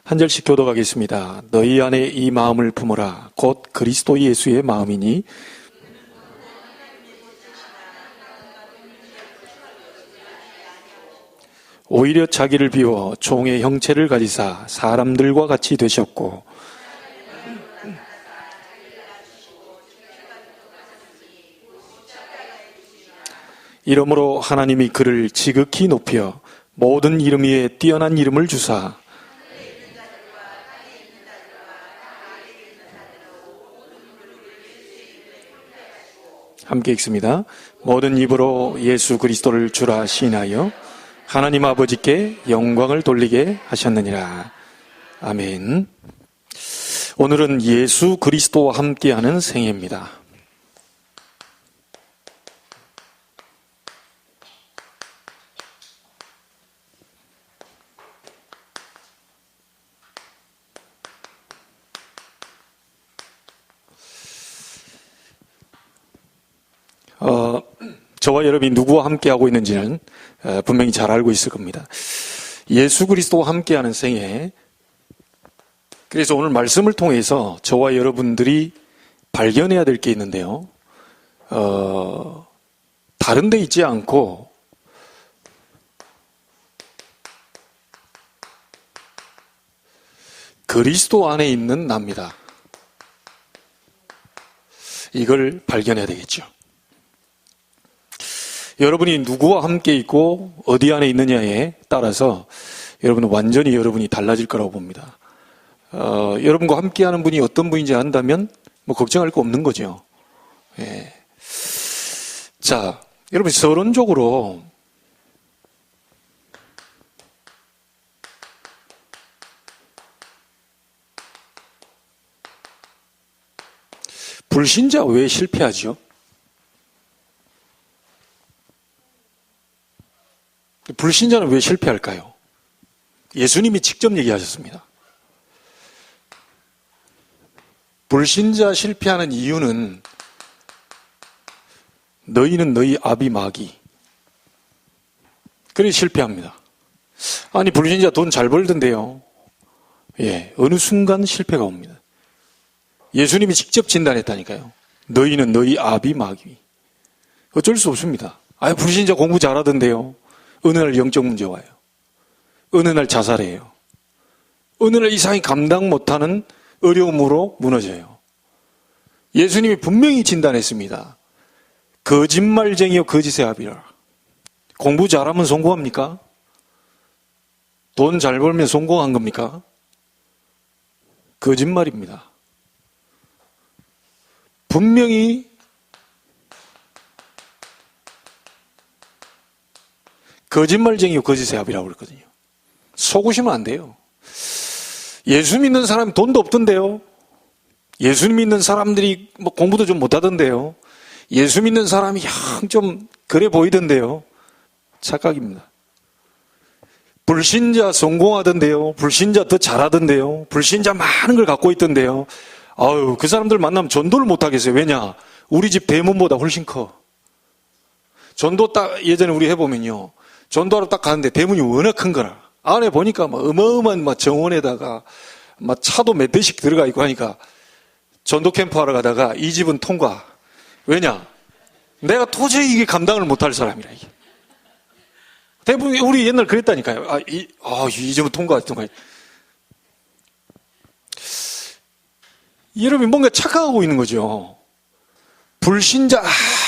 한 절씩 교독하겠습니다. 너희 안에 이 마음을 품어라. 곧 그리스도 예수의 마음이니 오히려 자기를 비워 종의 형체를 가지사 사람들과 같이 되셨고 이러므로 하나님이 그를 지극히 높여 모든 이름 위에 뛰어난 이름을 주사 함께 읽습니다. 모든 입으로 예수 그리스도를 주라 시인하여 하나님 아버지께 영광을 돌리게 하셨느니라. 아멘. 오늘은 예수 그리스도와 함께하는 생애입니다. 저와 여러분이 누구와 함께하고 있는지는 분명히 잘 알고 있을 겁니다. 예수 그리스도와 함께하는 생애. 그래서 오늘 말씀을 통해서 저와 여러분들이 발견해야 될 게 있는데요. 다른 데 있지 않고 그리스도 안에 있는 나입니다. 이걸 발견해야 되겠죠. 여러분이 누구와 함께 있고 어디 안에 있느냐에 따라서 여러분은 완전히 여러분이 달라질 거라고 봅니다. 여러분과 함께하는 분이 어떤 분인지 안다면 뭐 걱정할 거 없는 거죠. 예. 자, 여러분 서론적으로 불신자 왜 실패하죠? 불신자는 왜 실패할까요? 예수님이 직접 얘기하셨습니다. 불신자 실패하는 이유는 너희는 너희 아비 마귀. 그래 실패합니다. 아니 불신자 돈 잘 벌던데요. 예, 어느 순간 실패가 옵니다. 예수님이 직접 진단했다니까요. 너희는 너희 아비 마귀. 어쩔 수 없습니다. 아, 불신자 공부 잘하던데요. 어느 날 영적 문제 와요. 어느 날 자살해요. 어느 날 이상히 감당 못하는 어려움으로 무너져요. 예수님이 분명히 진단했습니다. 거짓말쟁이요 거짓의 아비라. 공부 잘하면 성공합니까? 돈 잘 벌면 성공한 겁니까? 거짓말입니다. 분명히 거짓말쟁이요 거짓의 아비라고 그랬거든요. 속으시면 안 돼요. 예수 믿는 사람이 돈도 없던데요. 예수 믿는 사람들이 뭐 공부도 좀 못하던데요. 예수 믿는 사람이 좀 그래 보이던데요. 착각입니다. 불신자 성공하던데요. 불신자 더 잘하던데요. 불신자 많은 걸 갖고 있던데요. 아유, 그 사람들 만나면 전도를 못하겠어요. 왜냐? 우리 집 대문보다 훨씬 커. 전도 딱 예전에 우리 해보면요. 전도하러 딱 가는데 대문이 워낙 큰 거라. 안에 보니까 막 어마어마한 막 정원에다가 막 차도 몇 대씩 들어가 있고 하니까 전도 캠프 하러 가다가 이 집은 통과. 왜냐? 내가 도저히 이게 감당을 못할 사람이라, 이게. 대부분 우리 옛날 그랬다니까요. 이 집은 통과. 여러분이 뭔가 착각하고 있는 거죠. 불신자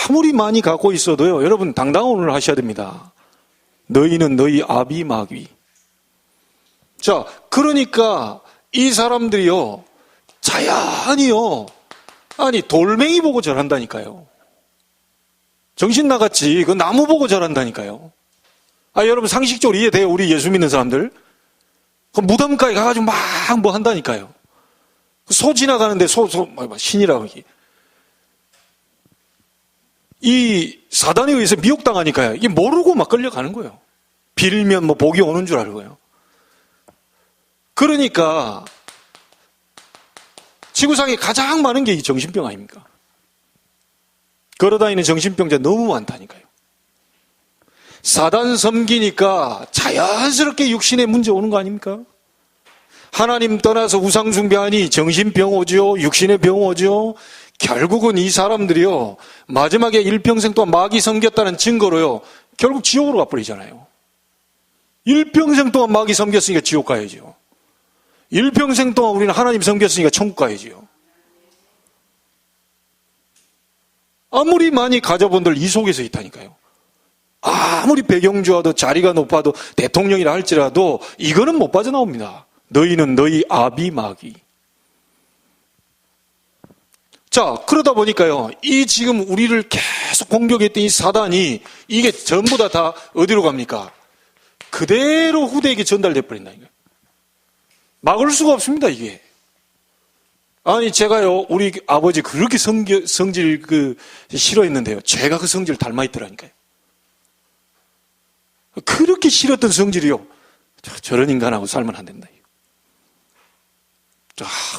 아무리 많이 갖고 있어도요. 여러분 당당원을 하셔야 됩니다. 너희는 너희 아비 마귀. 자, 그러니까 이 사람들이요. 자연히요. 아니 돌멩이 보고 절한다니까요. 정신 나갔지. 그 나무 보고 절한다니까요. 여러분 상식적으로 이해돼요? 우리 예수 믿는 사람들. 그 무덤가에 가가지고 막 뭐 한다니까요. 소 지나가는데 신이라고. 이 사단에 의해서 미혹당하니까요. 이게 모르고 막 끌려가는 거예요. 빌면 뭐 복이 오는 줄 알고요. 그러니까 지구상에 가장 많은 게 이 정신병 아닙니까? 걸어다니는 정신병자 너무 많다니까요. 사단 섬기니까 자연스럽게 육신에 문제 오는 거 아닙니까? 하나님 떠나서 우상숭배하니 정신병 오죠. 육신의 병 오죠. 결국은 이 사람들이요, 마지막에 일평생 동안 마귀 섬겼다는 증거로요, 결국 지옥으로 가버리잖아요. 일평생 동안 마귀 섬겼으니까 지옥 가야죠. 일평생 동안 우리는 하나님 섬겼으니까 천국 가야죠. 아무리 많이 가져본들 이 속에서 있다니까요. 아무리 배경주와도 자리가 높아도 대통령이라 할지라도 이거는 못 빠져나옵니다. 너희는 너희 아비 마귀. 자, 그러다 보니까요, 이 지금 우리를 계속 공격했던 이 사단이 이게 전부 다 어디로 갑니까? 그대로 후대에게 전달돼 버린다니까요. 막을 수가 없습니다, 이게. 아니, 제가요, 우리 아버지 그렇게 성질 싫어했는데요. 제가 그 성질 닮아 있더라니까요. 그렇게 싫었던 성질이요. 저런 인간하고 살면 안 된다.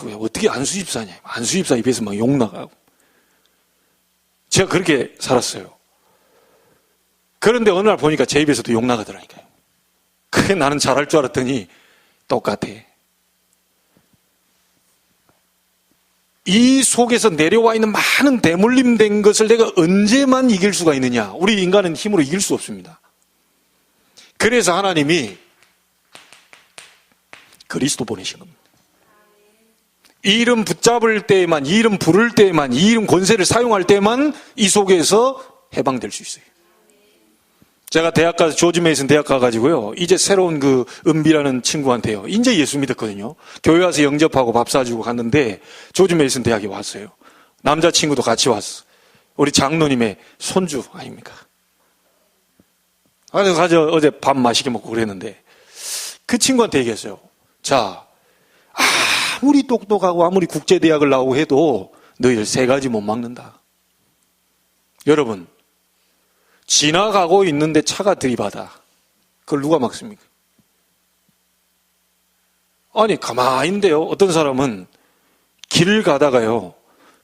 왜 어떻게 안수집사냐. 안수집사 입에서 막 욕 나가고. 제가 그렇게 살았어요. 그런데 어느 날 보니까 제 입에서도 욕 나가더라니까요. 그게 나는 잘할 줄 알았더니 똑같아. 이 속에서 내려와 있는 많은 대물림된 것을 내가 언제만 이길 수가 있느냐. 우리 인간은 힘으로 이길 수 없습니다. 그래서 하나님이 그리스도 보내신 겁니다. 이 이름 붙잡을 때에만, 이 이름 부를 때에만, 이 이름 권세를 사용할 때만 이 속에서 해방될 수 있어요. 제가 대학 가서 조지 메이슨 대학 가가지고요, 이제 새로운 그 은비라는 친구한테요, 이제 예수 믿었거든요. 교회 와서 영접하고 밥 사주고 갔는데 조지 메이슨 대학에 왔어요. 남자친구도 같이 왔어. 우리 장로님의 손주 아닙니까? 가서 어제 밥 맛있게 먹고 그랬는데 그 친구한테 얘기했어요. 자, 아무리 똑똑하고 아무리 국제대학을 나오고 해도 너희들 세 가지 못 막는다. 여러분, 지나가고 있는데 차가 들이받아. 그걸 누가 막습니까? 아니, 가만히 있는데요. 어떤 사람은 길을 가다가요,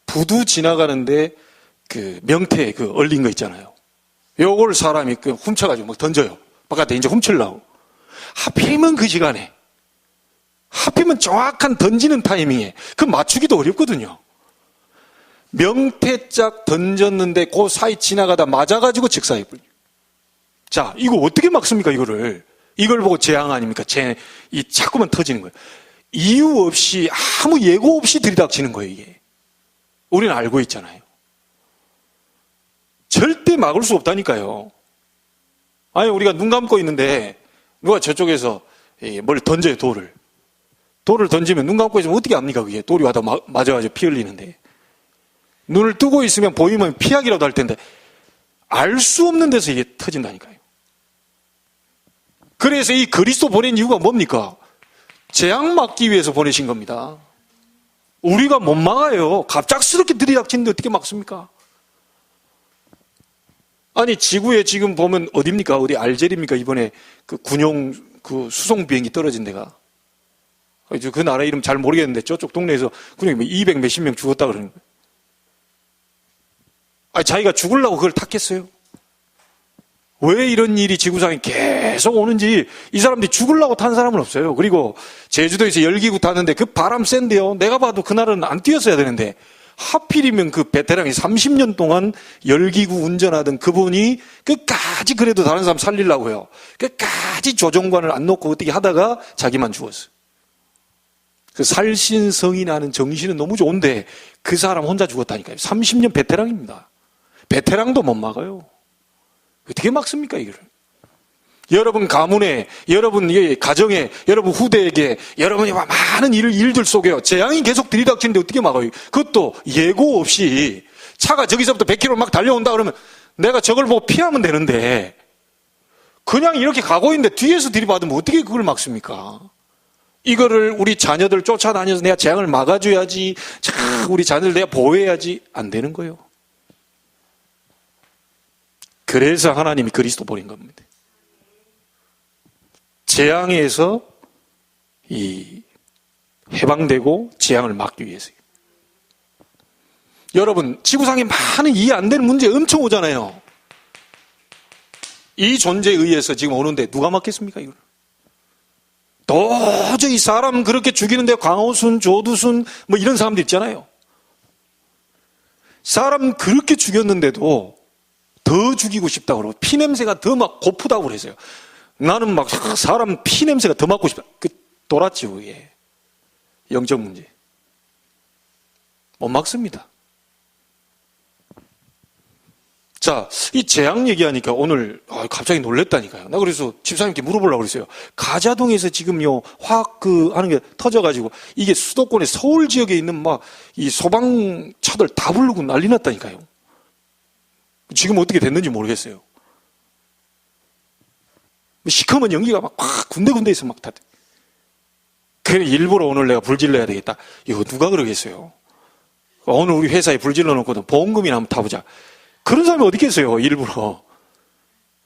부두 지나가는데 그 명태 얼린 거 있잖아요. 요걸 사람이 훔쳐가지고 막 던져요. 바깥에 이제 훔치려고. 하필이면 그 시간에, 하필이면 정확한 던지는 타이밍에, 그 맞추기도 어렵거든요. 명태짝 던졌는데 그 사이 지나가다 맞아가지고 직사해 버려요. 자, 이거 어떻게 막습니까, 이거를? 이걸 보고 재앙 아닙니까? 이 자꾸만 터지는 거예요. 이유 없이, 아무 예고 없이 들이닥치는 거예요, 이게. 우리는 알고 있잖아요. 절대 막을 수 없다니까요. 아니, 우리가 눈 감고 있는데 누가 저쪽에서 뭘 던져요, 돌을. 돌을 던지면 눈 감고 있으면 어떻게 압니까, 그게? 돌이 와서 맞아가지고 피 흘리는데. 눈을 뜨고 있으면 보이면 피하기라도 할 텐데 알 수 없는 데서 이게 터진다니까요. 그래서 이 그리스도 보낸 이유가 뭡니까? 재앙 막기 위해서 보내신 겁니다. 우리가 못 막아요. 갑작스럽게 들이닥치는데 어떻게 막습니까? 아니, 지구에 지금 보면 어딥니까? 어디 알제리입니까? 이번에 그 군용 그 수송 비행기 떨어진 데가. 그 나라 이름 잘 모르겠는데 저쪽 동네에서 그냥 200 몇십 명 죽었다 그러는 거예요. 아니, 자기가 죽으려고 그걸 탔겠어요? 왜 이런 일이 지구상에 계속 오는지 이 사람들이 죽으려고 탄 사람은 없어요. 그리고 제주도에서 열기구 타는데 그 바람 센데요. 내가 봐도 그날은 안 뛰었어야 되는데 하필이면 그 베테랑이 30년 동안 열기구 운전하던 그분이 끝까지 그래도 다른 사람 살리려고 해요. 끝까지 조종관을 안 놓고 어떻게 하다가 자기만 죽었어요. 그 살신성이 나는 정신은 너무 좋은데 그 사람 혼자 죽었다니까요. 30년 베테랑입니다. 베테랑도 못 막아요. 어떻게 막습니까, 이거를? 여러분 가문에, 여러분 가정에, 여러분 후대에게, 여러분이 많은 일들 속에요. 재앙이 계속 들이닥치는데 어떻게 막아요? 그것도 예고 없이 차가 저기서부터 100km 막 달려온다 그러면 내가 저걸 보고 피하면 되는데 그냥 이렇게 가고 있는데 뒤에서 들이받으면 어떻게 그걸 막습니까? 이거를 우리 자녀들 쫓아다녀서 내가 재앙을 막아줘야지, 우리 자녀들 내가 보호해야지, 안 되는 거예요. 그래서 하나님이 그리스도 보낸 겁니다. 재앙에서 해방되고 재앙을 막기 위해서요. 여러분, 지구상에 많은 이해 안 되는 문제 엄청 오잖아요. 이 존재에 의해서 지금 오는데 누가 막겠습니까, 이걸? 도저히 사람 그렇게 죽이는데 강호순, 조두순 뭐 이런 사람들 있잖아요. 사람 그렇게 죽였는데도 더 죽이고 싶다고 그러고 피냄새가 더 막 고프다고 그랬어요. 나는 막 사람 피냄새가 더 맡고 싶다. 돌았지 그게. 영적 문제. 못 막습니다. 자, 이 재앙 얘기하니까 오늘 갑자기 놀랬다니까요. 나 그래서 집사님께 물어보려고 그랬어요. 가자동에서 지금요 화학 하는 게 터져가지고 이게 수도권의 서울 지역에 있는 막 이 소방차들 다 부르고 난리 났다니까요. 지금 어떻게 됐는지 모르겠어요. 시커먼 연기가 막 군데군데에서 막 다. 그래 일부러 오늘 내가 불질러야 되겠다. 이거 누가 그러겠어요. 오늘 우리 회사에 불질러 놓고도 보험금이나 한번 타보자. 그런 사람이 어디 있겠어요, 일부러.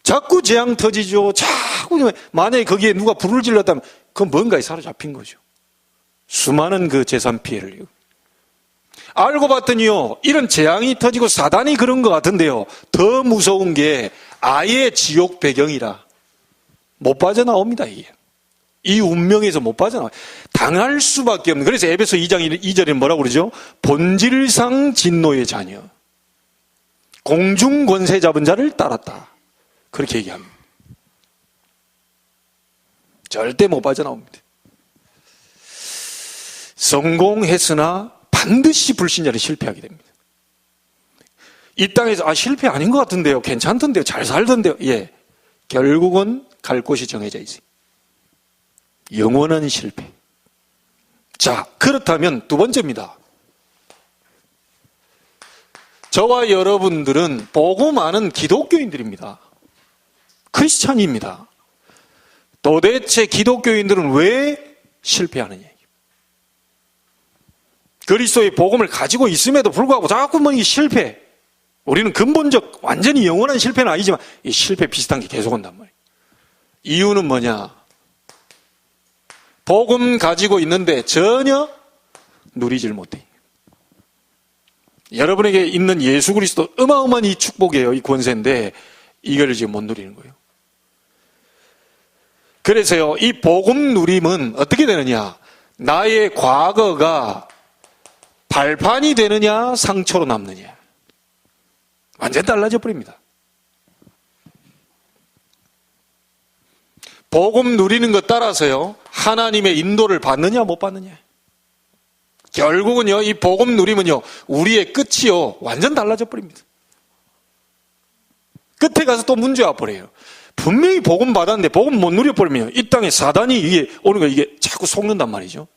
자꾸 재앙 터지죠. 자꾸, 만약에 거기에 누가 불을 질렀다면, 그건 뭔가에 사로잡힌 거죠. 수많은 그 재산 피해를. 알고 봤더니요, 이런 재앙이 터지고 사단이 그런 것 같은데요, 더 무서운 게 아예 지옥 배경이라. 못 빠져나옵니다, 이게. 이 운명에서 못 빠져나와요. 당할 수밖에 없는. 그래서 에베소 2장 2절에 뭐라고 그러죠? 본질상 진노의 자녀. 공중 권세 잡은 자를 따랐다. 그렇게 얘기합니다. 절대 못 빠져나옵니다. 성공했으나 반드시 불신자는 실패하게 됩니다. 이 땅에서 실패 아닌 것 같은데요. 괜찮던데요. 잘 살던데요. 예, 결국은 갈 곳이 정해져 있어요. 영원한 실패. 자, 그렇다면 두 번째입니다. 저와 여러분들은 복음 아는 기독교인들입니다. 크리스찬입니다. 도대체 기독교인들은 왜 실패하느냐. 그리스도의 복음을 가지고 있음에도 불구하고 자꾸만 이 실패. 우리는 근본적 완전히 영원한 실패는 아니지만 이 실패 비슷한 게 계속 온단 말이에요. 이유는 뭐냐. 복음 가지고 있는데 전혀 누리질 못해. 여러분에게 있는 예수 그리스도 어마어마한 이 축복이에요. 이 권세인데 이걸 지금 못 누리는 거예요. 그래서요, 이 복음 누림은 어떻게 되느냐. 나의 과거가 발판이 되느냐 상처로 남느냐. 완전 달라져 버립니다. 복음 누리는 것 따라서요, 하나님의 인도를 받느냐 못 받느냐. 결국은요, 이 복음 누리면요, 우리의 끝이요, 완전 달라져 버립니다. 끝에 가서 또 문제 와버려요. 분명히 복음 받았는데 복음 못 누려버리면 이 땅에 사단이 이게 오는 거 이게 자꾸 속는단 말이죠.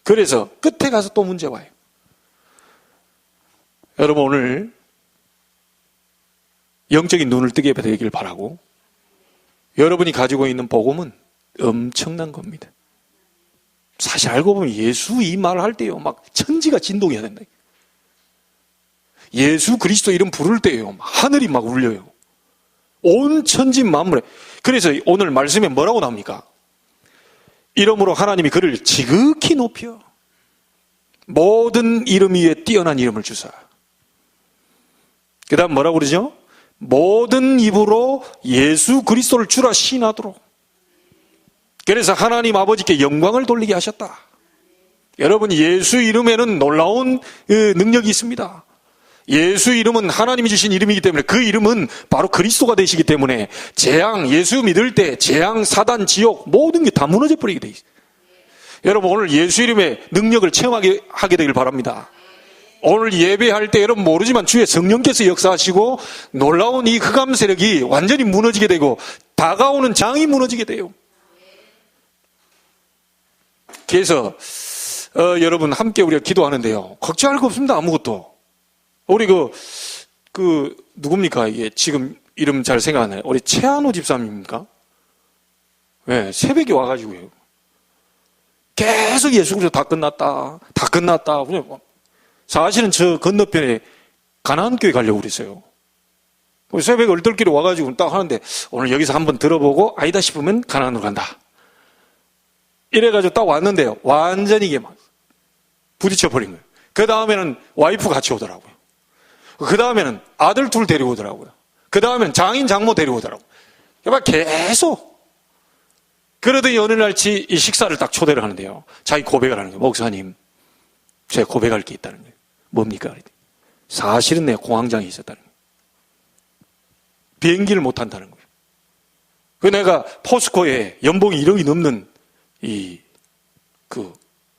그래서 끝에 가서 또 문제 와요. 여러분 오늘 영적인 눈을 뜨게 되길 바라고, 여러분이 가지고 있는 복음은 엄청난 겁니다. 사실 알고 보면 예수 이 말을 할 때요, 막 천지가 진동해야 된다. 예수 그리스도 이름 부를 때요, 하늘이 막 울려요. 온 천지 만물에. 그래서 오늘 말씀에 뭐라고 나옵니까? 이름으로 하나님이 그를 지극히 높여 모든 이름 위에 뛰어난 이름을 주사. 그 다음 뭐라고 그러죠? 모든 입으로 예수 그리스도를 주라 시인하도록. 그래서 하나님 아버지께 영광을 돌리게 하셨다. 여러분 예수 이름에는 놀라운 능력이 있습니다. 예수 이름은 하나님이 주신 이름이기 때문에 그 이름은 바로 그리스도가 되시기 때문에 재앙, 예수 믿을 때 재앙, 사단, 지옥 모든 게 다 무너져 버리게 돼 있어요. 여러분 오늘 예수 이름의 능력을 체험하게 하게 되길 바랍니다. 오늘 예배할 때 여러분 모르지만 주의 성령께서 역사하시고 놀라운 이 흑암 세력이 완전히 무너지게 되고 다가오는 장이 무너지게 돼요. 그래서 여러분 함께 우리가 기도하는데요, 걱정할 거 없습니다. 아무것도. 우리 누굽니까? 이게 지금 이름 잘 생각 안 나요. 우리 최한호 집사님입니까? 네, 새벽에 와가지고요, 계속 예수 그리스도 다 끝났다, 다 끝났다. 사실은 저 건너편에 가나안교회 가려고 그랬어요. 새벽에 얼떨결에 와가지고 딱 하는데 오늘 여기서 한번 들어보고 아니다 싶으면 가나안으로 간다. 이래가지고 딱 왔는데요, 완전히 이게 막 부딪혀버린 거예요. 그 다음에는 와이프 같이 오더라고요. 그 다음에는 아들 둘 데리고 오더라고요. 그 다음에는 장인 장모 데리고 오더라고요. 계속 그러더니 어느 날 이 식사를 딱 초대를 하는데요. 자기 고백을 하는 거예요. 목사님, 제가 고백할 게 있다는 거예요. 뭡니까? 그랬더니 사실은 내가 공황장애 있었다는 거예요. 비행기를 못 탄다는 거예요. 그 내가 포스코에 연봉이 1억이 넘는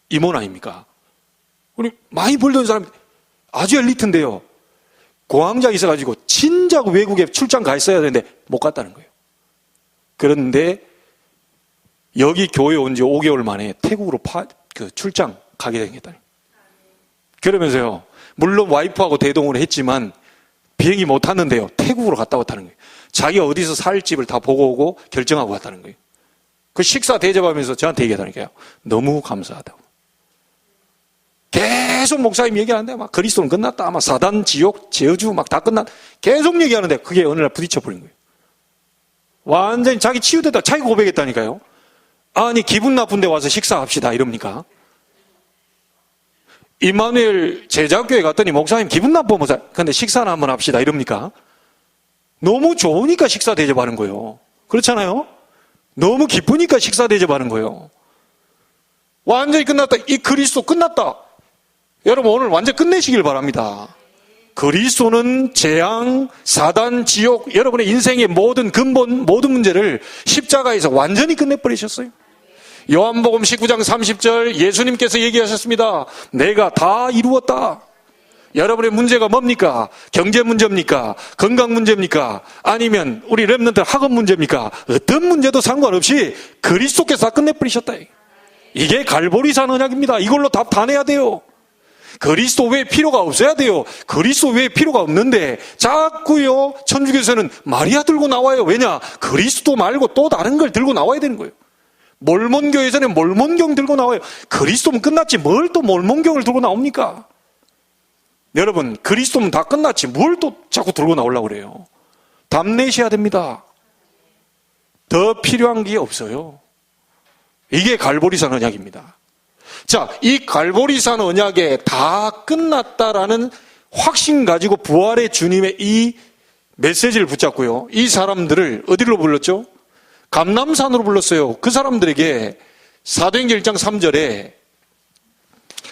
임원 아닙니까? 우리 많이 벌던 사람 아주 엘리트인데요. 공황장애 있어가지고 진작 외국에 출장 가 있어야 되는데 못 갔다는 거예요. 그런데 여기 교회 온 지 5개월 만에 태국으로 출장 가게 되겠다는 거예요. 그러면서요, 물론 와이프하고 대동을 했지만 비행기 못 탔는데요, 태국으로 갔다 왔다는 거예요. 자기가 어디서 살 집을 다 보고 오고 결정하고 갔다는 거예요. 그 식사 대접하면서 저한테 얘기하다니까요. 너무 감사하다고. 계속 목사님 얘기하는데 막 그리스도는 끝났다. 막 사단, 지옥, 저주 막 다 끝났다. 계속 얘기하는데 그게 어느 날 부딪혀버린 거예요. 완전히 자기 치유됐다. 자기 고백했다니까요. 아니 기분 나쁜데 와서 식사합시다 이럽니까? 임마누엘 제자교회 갔더니 목사님 기분 나빠 목사. 근데 식사나 한번 합시다 이럽니까? 너무 좋으니까 식사 대접하는 거예요. 그렇잖아요? 너무 기쁘니까 식사 대접하는 거예요. 완전히 끝났다. 이 그리스도 끝났다. 여러분 오늘 완전 끝내시길 바랍니다. 그리스도는 재앙, 사단, 지옥, 여러분의 인생의 모든 근본, 모든 문제를 십자가에서 완전히 끝내버리셨어요. 요한복음 19장 30절 예수님께서 얘기하셨습니다. 내가 다 이루었다. 여러분의 문제가 뭡니까? 경제 문제입니까? 건강 문제입니까? 아니면 우리 렘넌트 학업 문제입니까? 어떤 문제도 상관없이 그리스도께서 다 끝내버리셨다. 이게 갈보리산 언약입니다. 이걸로 답 다 내야 돼요. 그리스도 외에 필요가 없어야 돼요. 그리스도 외에 필요가 없는데 자꾸요 천주교에서는 마리아 들고 나와요. 왜냐? 그리스도 말고 또 다른 걸 들고 나와야 되는 거예요. 몰몬교에서는 몰몬경 들고 나와요. 그리스도면 끝났지 뭘 또 몰몬경을 들고 나옵니까? 여러분 그리스도면 다 끝났지 뭘 또 자꾸 들고 나오려고 그래요. 답 내셔야 됩니다. 더 필요한 게 없어요. 이게 갈보리산 언약입니다. 자, 이 갈보리산 언약에 다 끝났다라는 확신 가지고 부활의 주님의 이 메시지를 붙잡고요. 이 사람들을 어디로 불렀죠? 감람산으로 불렀어요. 그 사람들에게 사도행전 1장 3절에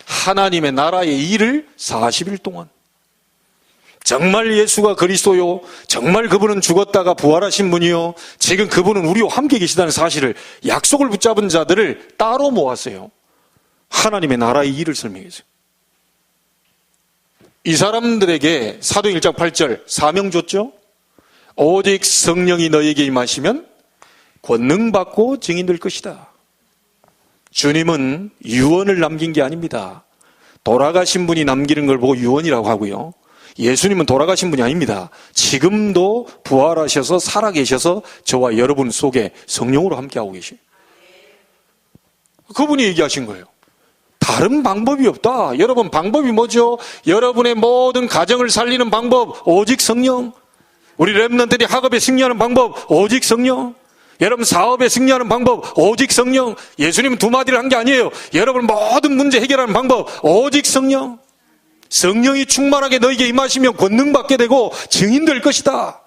하나님의 나라의 일을 40일 동안 정말 예수가 그리스도요, 정말 그분은 죽었다가 부활하신 분이요, 지금 그분은 우리와 함께 계시다는 사실을 약속을 붙잡은 자들을 따로 모았어요. 하나님의 나라의 일을 설명했어요. 이 사람들에게 사도행전 1장 8절 사명 줬죠. 오직 성령이 너에게 임하시면 권능 받고 증인될 것이다. 주님은 유언을 남긴 게 아닙니다. 돌아가신 분이 남기는 걸 보고 유언이라고 하고요. 예수님은 돌아가신 분이 아닙니다. 지금도 부활하셔서 살아계셔서 저와 여러분 속에 성령으로 함께하고 계셔요. 그분이 얘기하신 거예요. 다른 방법이 없다. 여러분 방법이 뭐죠? 여러분의 모든 가정을 살리는 방법 오직 성령. 우리 렘넌트들이 학업에 승리하는 방법 오직 성령. 여러분 사업에 승리하는 방법 오직 성령. 예수님은 두 마디를 한 게 아니에요. 여러분 모든 문제 해결하는 방법 오직 성령. 성령이 충만하게 너에게 임하시면 권능 받게 되고 증인될 것이다.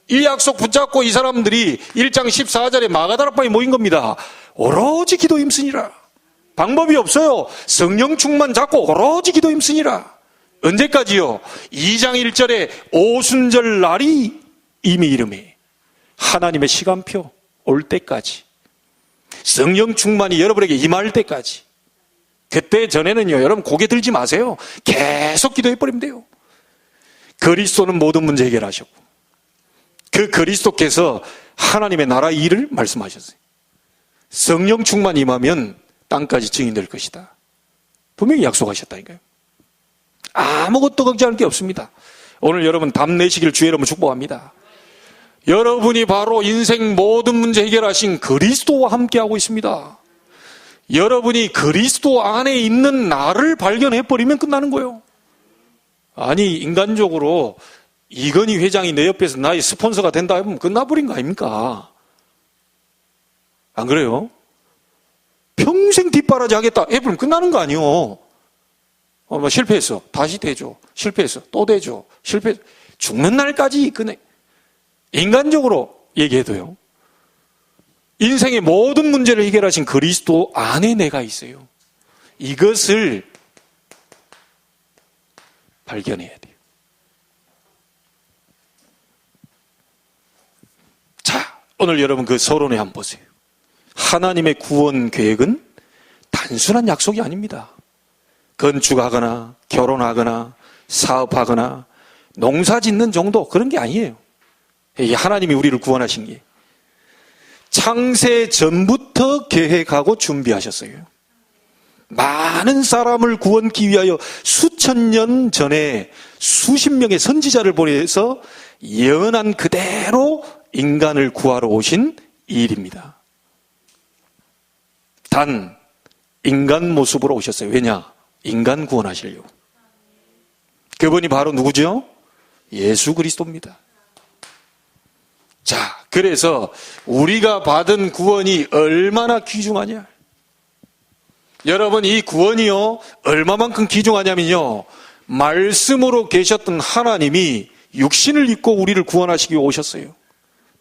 이 약속 붙잡고 이 사람들이 1장 14절에 마가다락방에 모인 겁니다. 오로지 기도 힘쓰니라. 방법이 없어요. 성령 충만 잡고 오로지 기도 힘쓰니라. 언제까지요? 2장 1절에 오순절 날이 이미 이름에 하나님의 시간표 올 때까지, 성령 충만이 여러분에게 임할 때까지. 그때 전에는요, 여러분 고개 들지 마세요. 계속 기도해버리면 돼요. 그리스도는 모든 문제 해결하셨고 그 그리스도께서 하나님의 나라 일을 말씀하셨어요. 성령 충만 임하면 땅까지 증인될 것이다. 분명히 약속하셨다니까요. 아무것도 걱정할 게 없습니다. 오늘 여러분 답 내시길 주의 이름으로 축복합니다. 여러분이 바로 인생 모든 문제 해결하신 그리스도와 함께하고 있습니다. 여러분이 그리스도 안에 있는 나를 발견해버리면 끝나는 거예요. 아니 인간적으로 이건희 회장이 내 옆에서 나의 스폰서가 된다 하면 끝나버린 거 아닙니까? 안 그래요? 평생 뒷바라지 하겠다 해버리면 끝나는 거 아니에요. 실패했어. 다시 되죠. 실패했어. 또 되죠. 실패했어. 죽는 날까지 끝내. 인간적으로 얘기해도요. 인생의 모든 문제를 해결하신 그리스도 안에 내가 있어요. 이것을 발견해야 돼요. 자, 오늘 여러분 그 서론에 한번 보세요. 하나님의 구원 계획은 단순한 약속이 아닙니다. 건축하거나 결혼하거나 사업하거나 농사 짓는 정도 그런 게 아니에요. 하나님이 우리를 구원하신 게 창세 전부터 계획하고 준비하셨어요. 많은 사람을 구원하기 위하여 수천 년 전에 수십 명의 선지자를 보내서 예언한 그대로 인간을 구하러 오신 일입니다. 단 인간 모습으로 오셨어요. 왜냐? 인간 구원하시려고. 그분이 바로 누구죠? 예수 그리스도입니다. 자, 그래서 우리가 받은 구원이 얼마나 귀중하냐? 여러분, 이 구원이요 얼마만큼 귀중하냐면요, 말씀으로 계셨던 하나님이 육신을 입고 우리를 구원하시기 위해 오셨어요.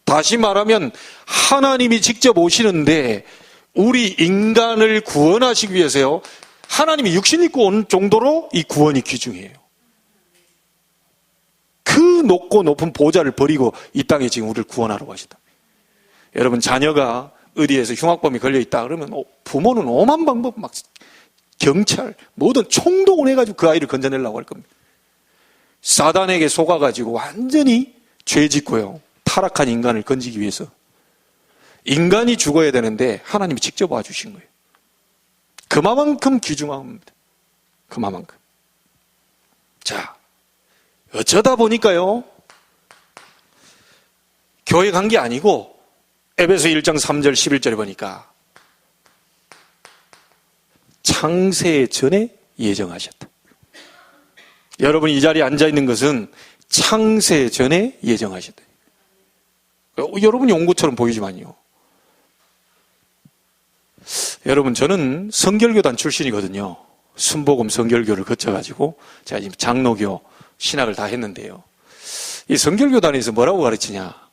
다시 말하면 하나님이 직접 오시는데 우리 인간을 구원하시기 위해서요, 하나님이 육신 입고 온 정도로 이 구원이 귀중해요. 그 높고 높은 보좌를 버리고 이 땅에 지금 우리를 구원하러 가시다. 여러분, 자녀가 어디에서 흉악범이 걸려있다 그러면 부모는 오만 방법, 막 경찰 뭐든 총동원해가지고 그 아이를 건져내려고 할 겁니다. 사단에게 속아가지고 완전히 죄 짓고요 타락한 인간을 건지기 위해서. 인간이 죽어야 되는데 하나님이 직접 와주신 거예요. 그만큼 귀중한 겁니다. 그만큼. 자, 어쩌다 보니까요, 교회 간 게 아니고 에베소 1장 3절 11절에 보니까 창세 전에 예정하셨다. 여러분이 이 자리에 앉아있는 것은 창세 전에 예정하셨다. 여러분이 온 것처럼 보이지만요, 여러분, 저는 성결교단 출신이거든요. 순복음 성결교를 거쳐가지고 제가 지금 장로교 신학을 다 했는데요, 이 성결교단에서 뭐라고 가르치냐?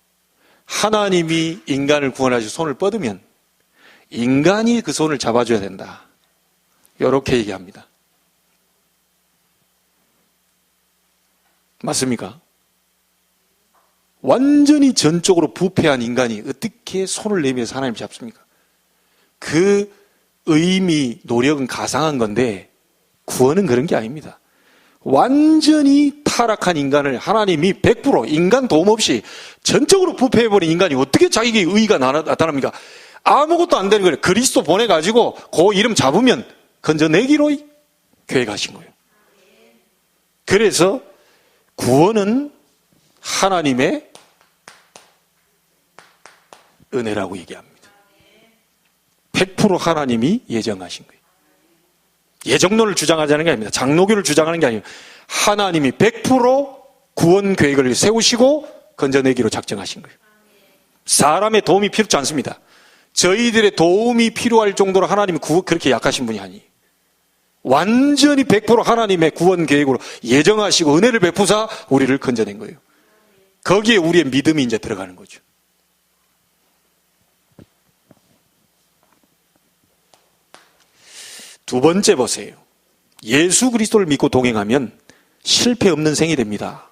하나님이 인간을 구원하시고 손을 뻗으면 인간이 그 손을 잡아줘야 된다, 이렇게 얘기합니다. 맞습니까? 완전히 전적으로 부패한 인간이 어떻게 손을 내밀어서 하나님을 잡습니까? 그 의미, 노력은 가상한 건데 구원은 그런 게 아닙니다. 완전히 타락한 인간을 하나님이 100% 인간 도움 없이 전적으로 부패해버린 인간이 어떻게 자기에게 의의가 나타납니까? 아무것도 안 되는 거예요. 그리스도 보내가지고 그 이름 잡으면 건져내기로 계획하신 거예요. 그래서 구원은 하나님의 은혜라고 얘기합니다. 100% 하나님이 예정하신 거예요. 예정론을 주장하자는 게 아닙니다. 장로교를 주장하는 게 아니에요. 하나님이 100% 구원 계획을 세우시고 건져내기로 작정하신 거예요. 사람의 도움이 필요치 않습니다. 저희들의 도움이 필요할 정도로 하나님이 그렇게 약하신 분이 아니에요. 완전히 100% 하나님의 구원 계획으로 예정하시고 은혜를 베푸사 우리를 건져낸 거예요. 거기에 우리의 믿음이 이제 들어가는 거죠. 두 번째 보세요. 예수 그리스도를 믿고 동행하면 실패 없는 생이 됩니다.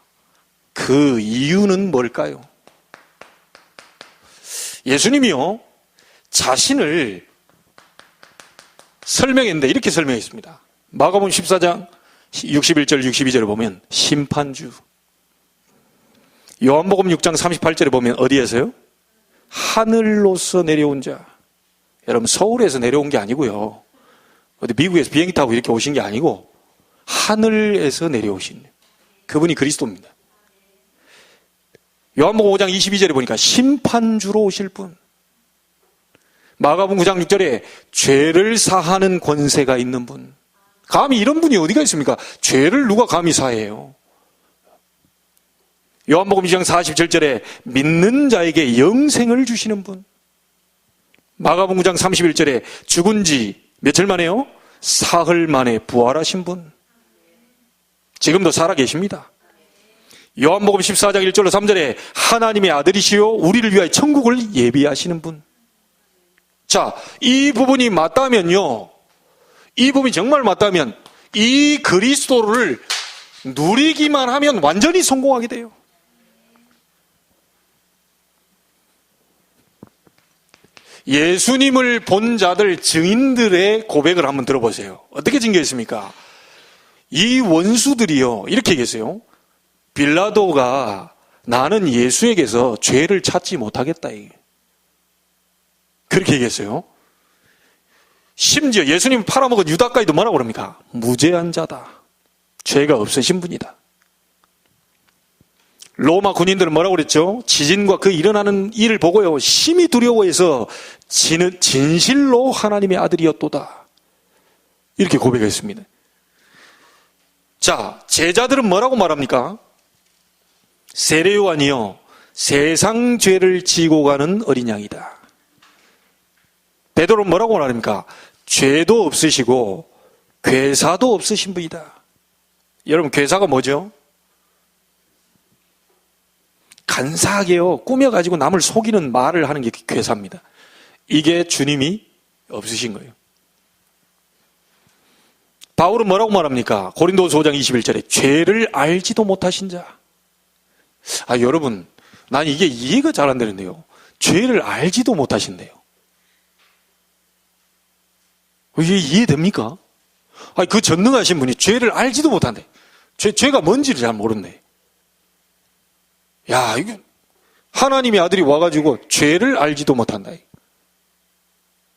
그 이유는 뭘까요? 예수님이요, 자신을 설명했는데 이렇게 설명했습니다. 마가복음 14장 61절 62절을 보면 심판주, 요한복음 6장 38절에 보면 어디에서요? 하늘로서 내려온 자. 여러분, 서울에서 내려온 게 아니고요, 어디 미국에서 비행기 타고 이렇게 오신 게 아니고 하늘에서 내려오신 그분이 그리스도입니다. 요한복음 5장 22절에 보니까 심판주로 오실 분. 마가복음 9장 6절에 죄를 사하는 권세가 있는 분. 감히 이런 분이 어디가 있습니까? 죄를 누가 감히 사해요? 요한복음 2장 47절에 믿는 자에게 영생을 주시는 분. 마가복음 9장 31절에 죽은 지 며칠 만에요? 사흘 만에 부활하신 분. 지금도 살아 계십니다. 요한복음 14장 1절로 3절에 하나님의 아들이시요 우리를 위하여 천국을 예비하시는 분. 자, 이 부분이 맞다면요. 이 부분이 정말 맞다면 이 그리스도를 누리기만 하면 완전히 성공하게 돼요. 예수님을 본 자들 증인들의 고백을 한번 들어보세요. 어떻게 증거했습니까? 이 원수들이요, 이렇게 얘기했어요. 빌라도가 나는 예수에게서 죄를 찾지 못하겠다. 그렇게 얘기했어요. 심지어 예수님 팔아먹은 유다까지도 뭐라고 그럽니까? 무죄한 자다. 죄가 없으신 분이다. 로마 군인들은 뭐라고 그랬죠? 지진과 그 일어나는 일을 보고요, 심히 두려워해서 진실로 하나님의 아들이었도다. 이렇게 고백했습니다. 자, 제자들은 뭐라고 말합니까? 세례 요한이요, 세상 죄를 지고 가는 어린 양이다. 베드로는 뭐라고 말합니까? 죄도 없으시고 괴사도 없으신 분이다. 여러분, 괴사가 뭐죠? 간사하게요, 꾸며가지고 남을 속이는 말을 하는 게 괴사입니다. 이게 주님이 없으신 거예요. 바울은 뭐라고 말합니까? 고린도서 5장 21절에 죄를 알지도 못하신 자. 여러분, 난 이게 이해가 잘 안 되는데요. 죄를 알지도 못하신대요. 이게 이해됩니까? 그 전능하신 분이 죄를 알지도 못한대. 죄가 뭔지를 잘 모른대. 야, 이거 하나님의 아들이 와가지고 죄를 알지도 못한다.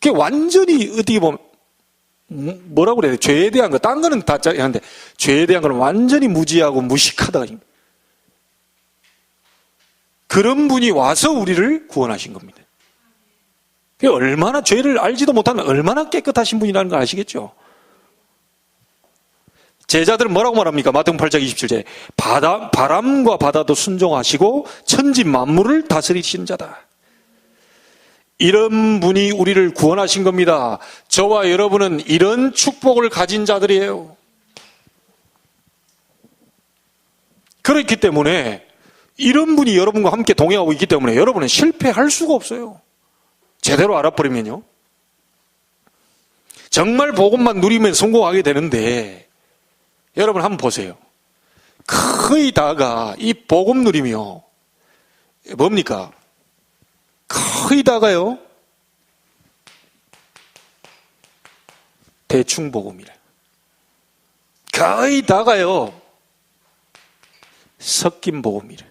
그게 완전히 어떻게 보면 뭐라고 그래야 돼? 죄에 대한 거, 딴 거는 다 짜리한데 죄에 대한 거는 완전히 무지하고 무식하다. 그런 분이 와서 우리를 구원하신 겁니다. 그게 얼마나 죄를 알지도 못하면 얼마나 깨끗하신 분이라는 걸 아시겠죠? 제자들은 뭐라고 말합니까? 마태복음 8장 27절에 바람과 바다도 순종하시고 천지 만물을 다스리신 자다. 이런 분이 우리를 구원하신 겁니다. 저와 여러분은 이런 축복을 가진 자들이에요. 그렇기 때문에 이런 분이 여러분과 함께 동행하고 있기 때문에 여러분은 실패할 수가 없어요. 제대로 알아버리면요. 정말 복음만 누리면 성공하게 되는데, 여러분 한번 보세요. 거의 다가 이 복음 누리며 뭡니까? 거의 다가요, 대충 복음이래. 거의 다가요, 섞인 복음이래.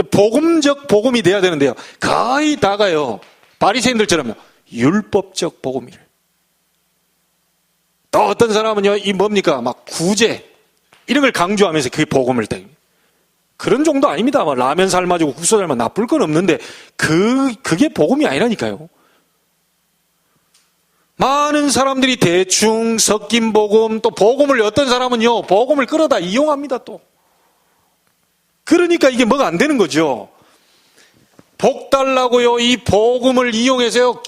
복음적 복음이 돼야 되는데요, 거의 다가요, 바리새인들처럼 율법적 복음이래. 또 어떤 사람은요, 이 뭡니까? 막 구제 이런 걸 강조하면서 그게 복음을 때. 그런 정도 아닙니다. 막 라면 삶아주고 국수 삶아 나쁠 건 없는데 그게 복음이 아니라니까요. 많은 사람들이 대충 섞인 복음, 또 복음을 어떤 사람은요, 복음을 끌어다 이용합니다. 또 그러니까 이게 뭐가 안 되는 거죠. 복 달라고요, 이 복음을 이용해서요,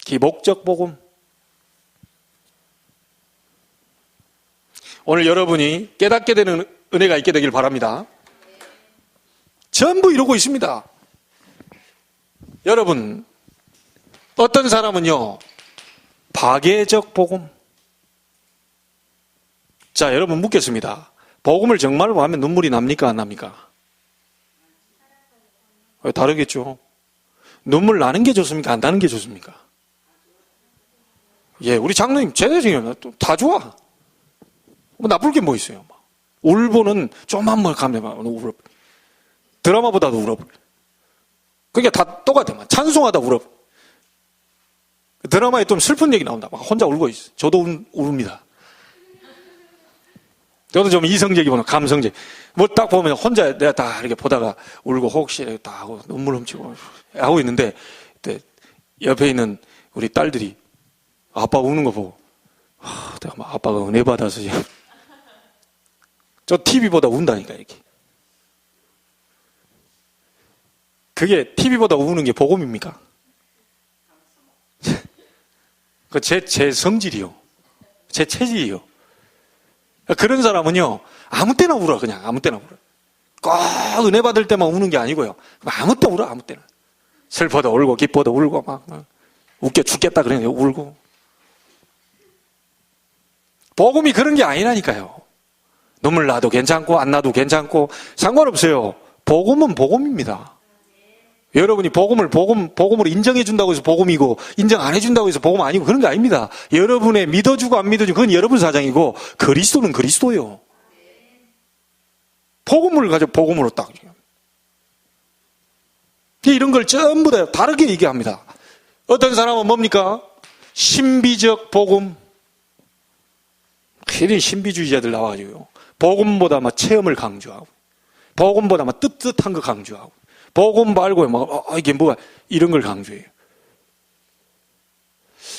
기복적 복음. 오늘 여러분이 깨닫게 되는 은혜가 있게 되길 바랍니다. 전부 이러고 있습니다. 여러분, 어떤 사람은요, 파괴적 복음. 자, 여러분 묻겠습니다. 복음을 정말로 하면 눈물이 납니까, 안 납니까? 다르겠죠. 눈물 나는 게 좋습니까, 안 나는 게 좋습니까? 예, 우리 장로님 제대로 다 좋아. 뭐 나쁠 게 뭐 있어요. 울보는 좀만 뭘 가면 울어. 드라마보다도 울어. 그게 다 똑같아. 찬송하다 울어. 드라마에 좀 슬픈 얘기 나온다. 막 혼자 울고 있어. 저도 울습니다. 저도 좀 이성적이거나 감성적. 뭐 딱 보면 혼자 내가 다 이렇게 보다가 울고 혹시 딱 하고 눈물 훔치고 하고 있는데, 옆에 있는 우리 딸들이 아빠 우는 거 보고, 내가 막 아빠가 은혜 받아서 저 TV보다 운다니까, 이렇게. 그게 TV보다 우는 게 복음입니까? 제 성질이요. 제 체질이요. 그런 사람은요, 아무 때나 울어, 그냥. 아무 때나 울어. 꼭 은혜 받을 때만 우는 게 아니고요. 아무 때 울어, 아무 때나. 슬퍼도 울고 기뻐도 울고 막 웃겨 죽겠다 그러니까 울고. 복음이 그런 게 아니라니까요. 눈물 나도 괜찮고 안 나도 괜찮고 상관없어요. 복음은 복음입니다. 여러분이 복음으로 인정해 준다고 해서 복음이고 인정 안 해준다고 해서 복음 아니고 그런 게 아닙니다. 여러분의 믿어주고 안 믿어주고 그건 여러분 사정이고 그리스도는 그리스도예요. 복음을 가지고 복음으로 딱. 이런 걸 전부 다 다르게 얘기합니다. 어떤 사람은 뭡니까? 신비적 복음. 괜히 신비주의자들 나와가지고요. 복음보다 막 체험을 강조하고, 복음보다 막 뜨뜻한 거 강조하고, 복음 말고 막 이게 뭐야 이런 걸 강조해요.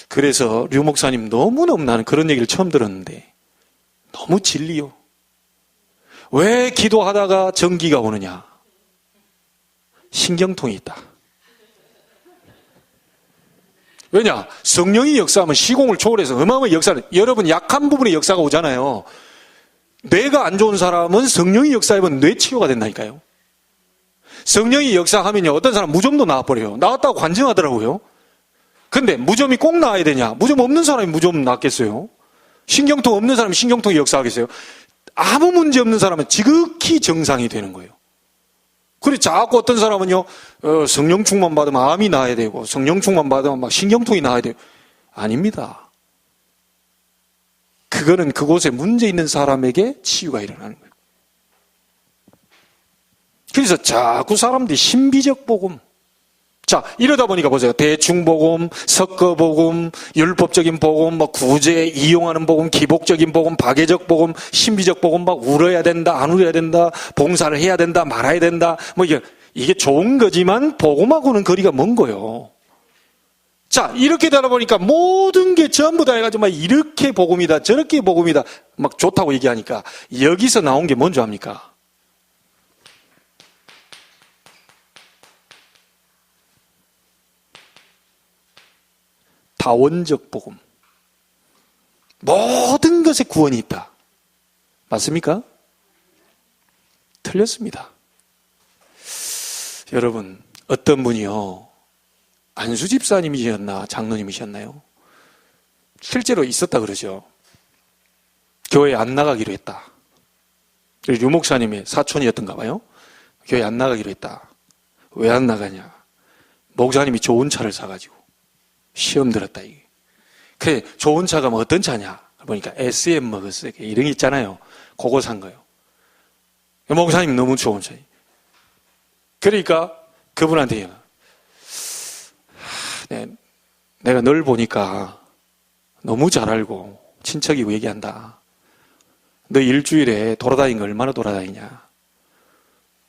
그래서 류 목사님 너무너무 나는 그런 얘기를 처음 들었는데 너무 진리요. 왜 기도하다가 전기가 오느냐? 신경통이 있다. 왜냐? 성령이 역사하면 시공을 초월해서 어마어마한 역사를, 여러분 약한 부분에 역사가 오잖아요. 뇌가 안 좋은 사람은 성령이 역사하면 뇌치료가 된다니까요. 성령이 역사하면요, 어떤 사람 무좀도 나와버려요. 나왔다고 관증하더라고요. 근데 무좀이 꼭 나와야 되냐? 무좀 없는 사람이 무좀 낫겠어요? 신경통 없는 사람이 신경통이 역사하겠어요? 아무 문제 없는 사람은 지극히 정상이 되는 거예요. 그래 자꾸 어떤 사람은요, 성령 충만 받으면 암이 나야 되고 성령 충만 받으면 막 신경통이 나야 되고. 아닙니다. 그거는 그곳에 문제 있는 사람에게 치유가 일어나는 거예요. 그래서 자꾸 사람들이 신비적 복음. 자, 이러다 보니까 보세요. 대충 복음, 섞어 복음, 율법적인 복음, 뭐 구제 이용하는 복음, 기복적인 복음, 박애적 복음, 신비적 복음, 막 울어야 된다, 안 울어야 된다, 봉사를 해야 된다, 말아야 된다. 뭐 이게 좋은 거지만 복음하고는 거리가 먼 거예요. 자, 이렇게 되다 보니까 모든 게 전부 다 해가지고 막 이렇게 복음이다, 저렇게 복음이다, 막 좋다고 얘기하니까 여기서 나온 게 뭔지 압니까? 다원적 복음. 모든 것에 구원이 있다. 맞습니까? 틀렸습니다. 여러분, 어떤 분이요, 안수 집사님이셨나 장로님이셨나요? 실제로 있었다 그러죠. 교회 안 나가기로 했다. 유 목사님의 사촌이었던가 봐요. 교회 안 나가기로 했다. 왜 안 나가냐? 목사님이 좋은 차를 사가지고 시험 들었다 이게. 그 좋은 차가 뭐 어떤 차냐? 보니까 SM 먹었어요. 이런 게 있잖아요. 그거 산 거예요. 목사님 너무 좋은 차. 그러니까 그분한테 내가 널 보니까 너무 잘 알고 친척이고 얘기한다. 너 일주일에 돌아다니는 거 얼마나 돌아다니냐?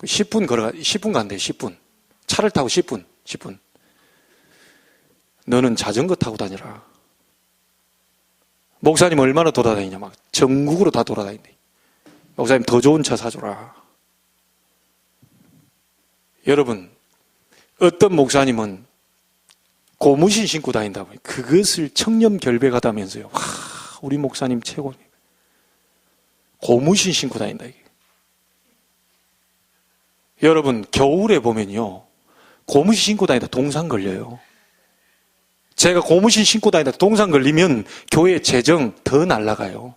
10분 간대. 10분. 차를 타고 10분. 너는 자전거 타고 다니라. 목사님 얼마나 돌아다니냐? 막 전국으로 다 돌아다닌대. 목사님 더 좋은 차 사줘라. 여러분, 어떤 목사님은 고무신 신고 다닌다고. 그것을 청렴결백하다면서요. 와, 우리 목사님 최고. 고무신 신고 다닌다 이게. 여러분, 겨울에 보면요, 고무신 신고 다니다 동상 걸려요. 제가 고무신 신고 다니다 동상 걸리면 교회 재정 더 날아가요.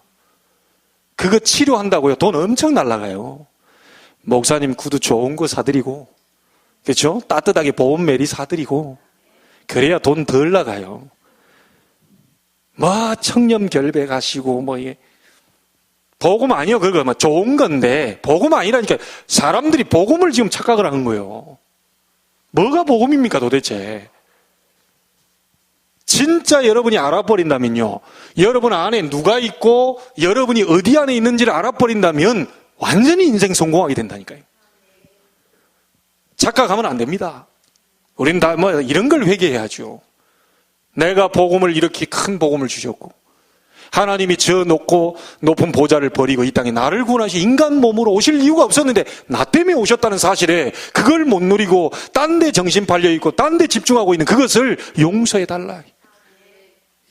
그거 치료한다고요. 돈 엄청 날아가요. 목사님 구두 좋은 거 사드리고, 그렇죠? 따뜻하게 보온 메리 사드리고, 그래야 돈 덜 나가요. 뭐 청렴결백하시고 뭐 이게 복음 아니요. 그거 뭐 좋은 건데 복음 아니라니까. 사람들이 복음을 지금 착각을 하는 거예요. 뭐가 복음입니까 도대체? 진짜 여러분이 알아버린다면요, 여러분 안에 누가 있고 여러분이 어디 안에 있는지를 알아버린다면 완전히 인생 성공하게 된다니까요. 착각하면 안 됩니다. 우리는 다 뭐 이런 걸 회개해야죠. 내가 복음을, 이렇게 큰 복음을 주셨고 하나님이 저 높은 보좌를 버리고 이 땅에 나를 구원하시 인간 몸으로 오실 이유가 없었는데 나 때문에 오셨다는 사실에 그걸 못 누리고 딴 데 정신 팔려있고 딴 데 집중하고 있는 그것을 용서해달라.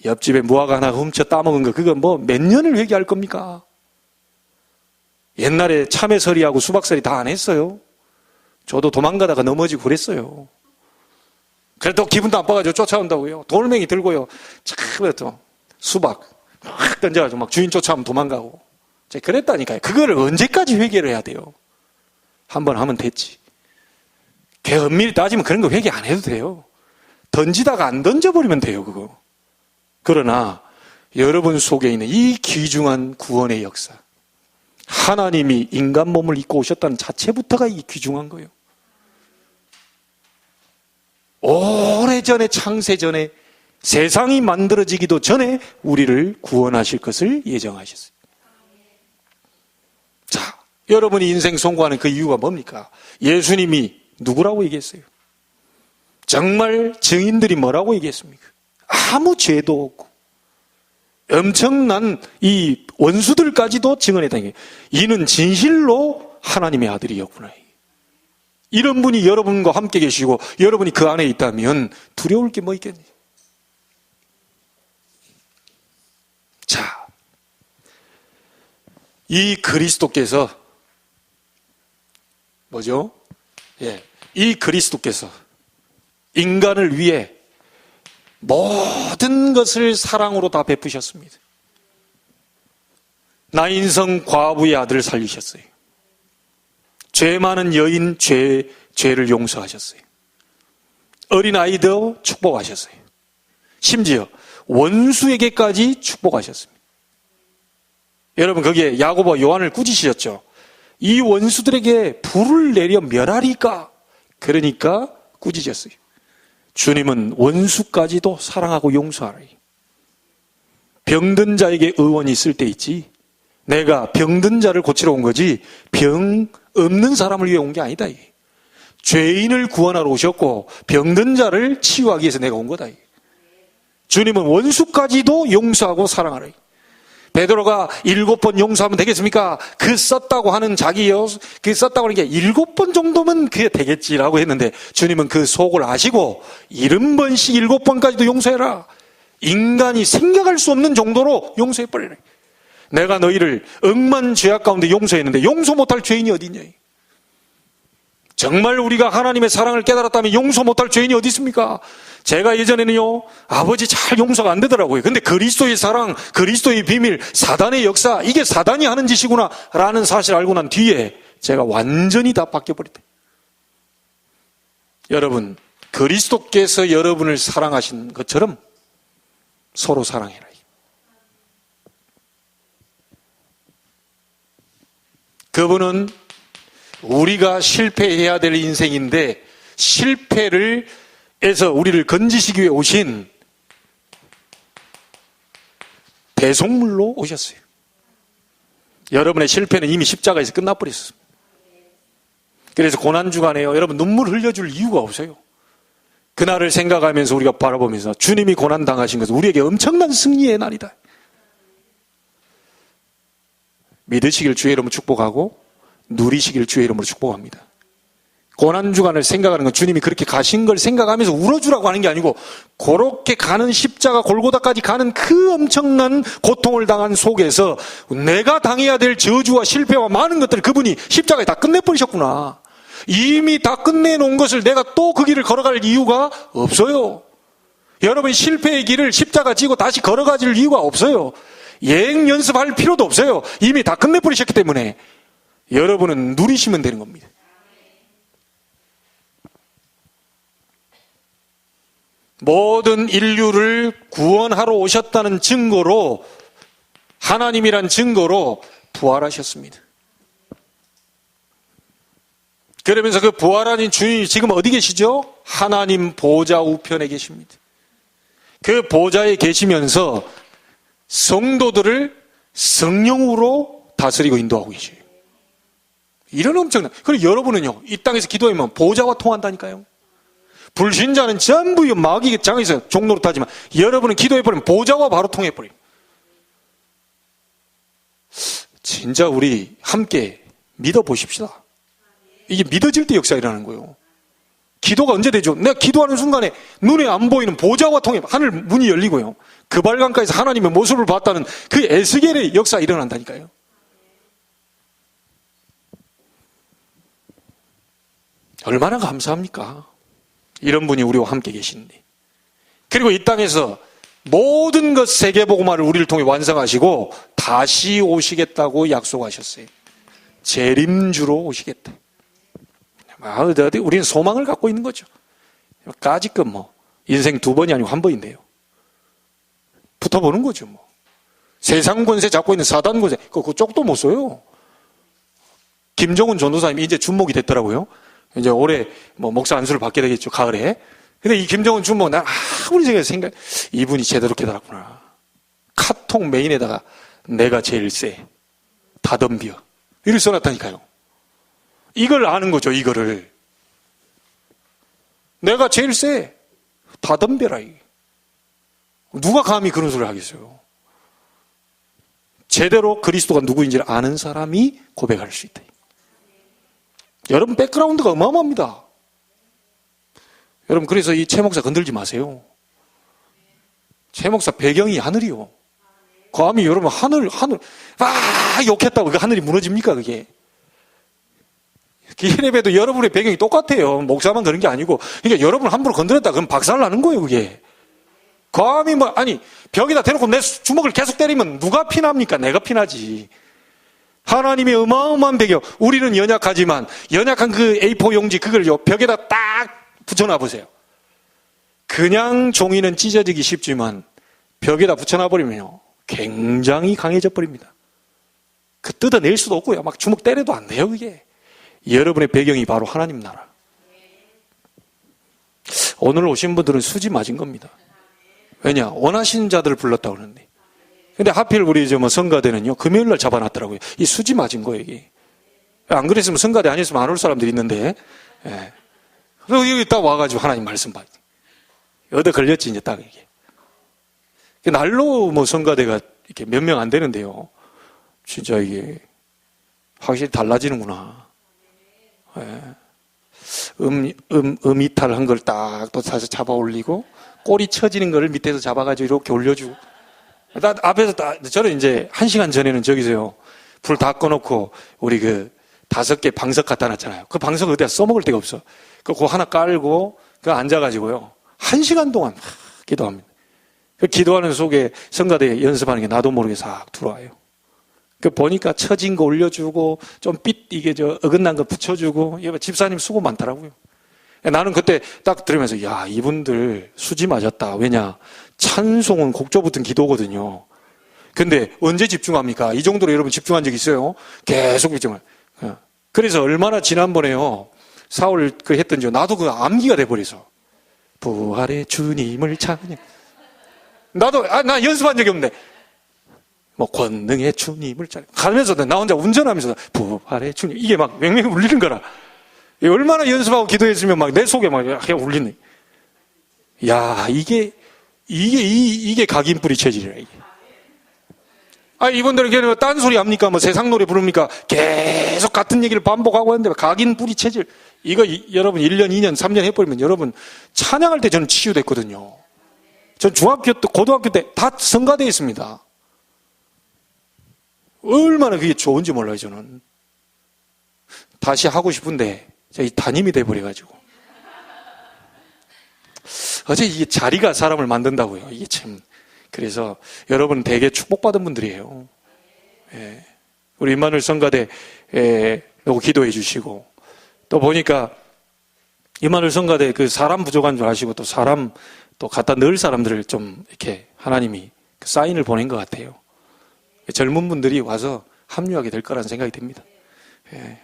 옆집에 무화과 하나 훔쳐 따먹은 거 그거 뭐 몇 년을 회개할 겁니까? 옛날에 참외서리하고 수박서리 다 안 했어요. 저도 도망가다가 넘어지고 그랬어요. 그래도 기분 나빠가지고 쫓아온다고요. 돌멩이 들고요. 참, 수박 확 던져가지고 막 주인 쫓아오면 도망가고. 제가 그랬다니까요. 그거를 언제까지 회개를 해야 돼요? 한 번 하면 됐지. 엄밀히 따지면 그런 거 회개 안 해도 돼요. 던지다가 안 던져버리면 돼요, 그거. 그러나 여러분 속에 있는 이 귀중한 구원의 역사, 하나님이 인간 몸을 입고 오셨다는 자체부터가 이 귀중한 거예요. 오래전에, 창세전에, 세상이 만들어지기도 전에 우리를 구원하실 것을 예정하셨어요. 자, 여러분이 인생 송구하는 그 이유가 뭡니까? 예수님이 누구라고 얘기했어요? 정말 증인들이 뭐라고 얘기했습니까? 아무 죄도 없고 엄청난 이 원수들까지도 증언했다는 게, 이는 진실로 하나님의 아들이었구나. 이런 분이 여러분과 함께 계시고 여러분이 그 안에 있다면 두려울 게 뭐 있겠니? 자, 이 그리스도께서 뭐죠? 이 그리스도께서 인간을 위해 모든 것을 사랑으로 다 베푸셨습니다. 나인성 과부의 아들을 살리셨어요. 죄 많은 여인 죄를 용서하셨어요. 어린아이도 축복하셨어요. 심지어 원수에게까지 축복하셨습니다. 여러분, 거기에 야고보와 요한을 꾸짖으셨죠. 이 원수들에게 불을 내려 멸하리까? 그러니까 꾸짖었어요. 주님은 원수까지도 사랑하고 용서하리. 병든 자에게 의원이 있을 때 있지, 내가 병든 자를 고치러 온 거지 병 없는 사람을 위해 온 게 아니다. 죄인을 구원하러 오셨고 병든 자를 치유하기 위해서 내가 온 거다. 주님은 원수까지도 용서하고 사랑하라. 베드로가 7번 용서하면 되겠습니까? 그 썼다고 하는 그 썼다고 하는 게 7번 정도면 그게 되겠지라고 했는데, 주님은 그 속을 아시고 70번씩 7번까지도 용서해라. 인간이 생각할 수 없는 정도로 용서해버리라. 내가 너희를 억만 죄악 가운데 용서했는데 용서 못할 죄인이 어디 있냐. 정말 우리가 하나님의 사랑을 깨달았다면 용서 못할 죄인이 어디 있습니까? 제가 예전에는요, 아버지 잘 용서가 안 되더라고요. 근데 그리스도의 사랑, 그리스도의 비밀, 사단의 역사, 이게 사단이 하는 짓이구나 라는 사실을 알고 난 뒤에 제가 완전히 다 바뀌어버렸다. 여러분, 그리스도께서 여러분을 사랑하신 것처럼 서로 사랑해라. 그분은 우리가 실패해야 될 인생인데 실패를 해서 우리를 건지시기 위해 오신 대속물로 오셨어요. 여러분의 실패는 이미 십자가에서 끝나버렸어요. 그래서 고난주간에요, 여러분 눈물 흘려줄 이유가 없어요. 그날을 생각하면서 우리가 바라보면서 주님이 고난당하신 것은 우리에게 엄청난 승리의 날이다. 믿으시길 주의 이름으로 축복하고 누리시길 주의 이름으로 축복합니다. 고난주간을 생각하는 건 주님이 그렇게 가신 걸 생각하면서 울어주라고 하는 게 아니고, 그렇게 가는 십자가 골고다까지 가는 그 엄청난 고통을 당한 속에서 내가 당해야 될 저주와 실패와 많은 것들을 그분이 십자가에 다 끝내버리셨구나. 이미 다 끝내놓은 것을 내가 또 그 길을 걸어갈 이유가 없어요. 여러분, 실패의 길을 십자가 지고 다시 걸어가질 이유가 없어요. 여행 연습할 필요도 없어요. 이미 다 끝내버리셨기 때문에 여러분은 누리시면 되는 겁니다. 모든 인류를 구원하러 오셨다는 증거로, 하나님이란 증거로 부활하셨습니다. 그러면서 그 부활하신 주님이 지금 어디 계시죠? 하나님 보좌 우편에 계십니다. 그 보좌에 계시면서 성도들을 성령으로 다스리고 인도하고 계셔요. 이런 엄청난. 그리고 여러분은요, 이 땅에서 기도하면 보좌와 통한다니까요. 불신자는 전부 마귀의 장에서 종로로 타지만 여러분은 기도해버리면 보좌와 바로 통해버려요. 진짜 우리 함께 믿어보십시다. 이게 믿어질 때 역사가 일어나는 거예요. 기도가 언제 되죠? 내가 기도하는 순간에 눈에 안 보이는 보좌와 통해 하늘 문이 열리고요, 그 발광가에서 하나님의 모습을 봤다는 그 에스겔의 역사가 일어난다니까요. 얼마나 감사합니까? 이런 분이 우리와 함께 계시는데, 그리고 이 땅에서 모든 것 세계복음화를 우리를 통해 완성하시고 다시 오시겠다고 약속하셨어요. 재림주로 오시겠다. 우리는 소망을 갖고 있는 거죠. 까짓것 인생 두 번이 아니고 한 번인데요. 붙어보는 거죠. 세상 권세 잡고 있는 사단 권세, 그거 쪽도 못 써요. 김정은 전도사님이 이제 준목이 됐더라고요. 이제 올해 목사 안수를 받게 되겠죠, 가을에. 근데 이 김정은 준목, 난 아무리 이분이 제대로 깨달았구나. 카톡 메인에다가 내가 제일 세. 다 덤벼. 이를 써놨다니까요. 이걸 아는 거죠, 이거를. 내가 제일 세. 다 덤벼라. 누가 감히 그런 소리를 하겠어요. 제대로 그리스도가 누구인지를 아는 사람이 고백할 수 있다. 여러분 백그라운드가 어마어마합니다. 여러분 그래서 이 최 목사 건들지 마세요. 최 목사 배경이 하늘이요. 감히 여러분 하늘 욕했다고 그 하늘이 무너집니까 그게? 기회배도 여러분의 배경이 똑같아요. 목사만 그런 게 아니고. 그러니까 여러분 함부로 건드렸다 그럼 박살나는 거예요 그게. 감히 벽에다 대놓고 내 주먹을 계속 때리면 누가 피납니까? 내가 피나지. 하나님의 어마어마한 배경. 우리는 연약하지만 연약한 그 A4 용지 그걸 벽에다 딱 붙여놔 보세요. 그냥 종이는 찢어지기 쉽지만 벽에다 붙여놔 버리면요 굉장히 강해져 버립니다. 그 뜯어낼 수도 없고요. 막 주먹 때려도 안 돼요 그게. 여러분의 배경이 바로 하나님 나라. 오늘 오신 분들은 수지 맞은 겁니다. 왜냐? 원하시는 자들을 불렀다고 그러는데. 근데 하필 우리 성가대는요 금요일날 잡아놨더라고요. 이 수지 맞은 거예요 이게. 안 그랬으면 성가대 아니었으면 안 올 사람들이 있는데. 예. 그리고 여기 딱 와가지고 하나님 말씀 봐. 얻어 걸렸지 이제 딱 이게. 날로 성가대가 이렇게 몇 명 안 되는데요. 진짜 이게 확실히 달라지는구나. 예. 이탈한 걸 딱 또 다시 잡아 올리고 꼬리 처지는 걸 밑에서 잡아가지고 이렇게 올려주고. 앞에서 저는 이제 1시간 전에는 저기서요 불 다 꺼놓고 우리 그 5개 방석 갖다 놨잖아요. 그 방석 어디다 써먹을 데가 없어. 그거 하나 깔고 그 앉아가지고요 1시간 동안 기도합니다. 그 기도하는 속에 성가대 연습하는 게 나도 모르게 싹 들어와요. 그 보니까 처진 거 올려주고 좀 이게 어긋난 거 붙여주고. 집사님 수고 많더라고요. 나는 그때 딱 들으면서 야 이분들 수지 맞았다. 왜냐? 찬송은 곡조 붙은 기도거든요. 근데 언제 집중합니까? 이 정도로 여러분 집중한 적 있어요? 계속 집중을. 그래서 얼마나 지난번에요 사울 그 했던지 나도 그 암기가 돼버려서 부활의 주님을 찬양. 나도 나 연습한 적이 없는데 권능의 주님을 찬양 가면서 나 혼자 운전하면서 부활의 주님 이게 막 맹맹 울리는 거라. 얼마나 연습하고 기도했으면 막 내 속에 막 울리네. 야 이게 각인뿌리 체질이라 이게. 이분들은 그냥 딴소리 합니까? 세상 노래 부릅니까? 계속 같은 얘기를 반복하고 하는데 각인뿌리 체질. 이거 여러분 1년, 2년, 3년 해버리면 여러분 찬양할 때 저는 치유됐거든요. 전 중학교 때, 고등학교 때 다 성가대에 있습니다. 얼마나 그게 좋은지 몰라요 저는. 다시 하고 싶은데 이 담임이 돼버려가지고. 어제 이게 자리가 사람을 만든다고요. 이게 참. 그래서 여러분 되게 축복받은 분들이에요. 예. 우리 임마누엘 성가대 기도해 주시고 또 보니까 임마누엘 성가대 그 사람 부족한 줄 아시고 또 사람 또 갖다 넣을 사람들을 좀 이렇게 하나님이 그 사인을 보낸 것 같아요. 젊은 분들이 와서 합류하게 될 거라는 생각이 듭니다. 예.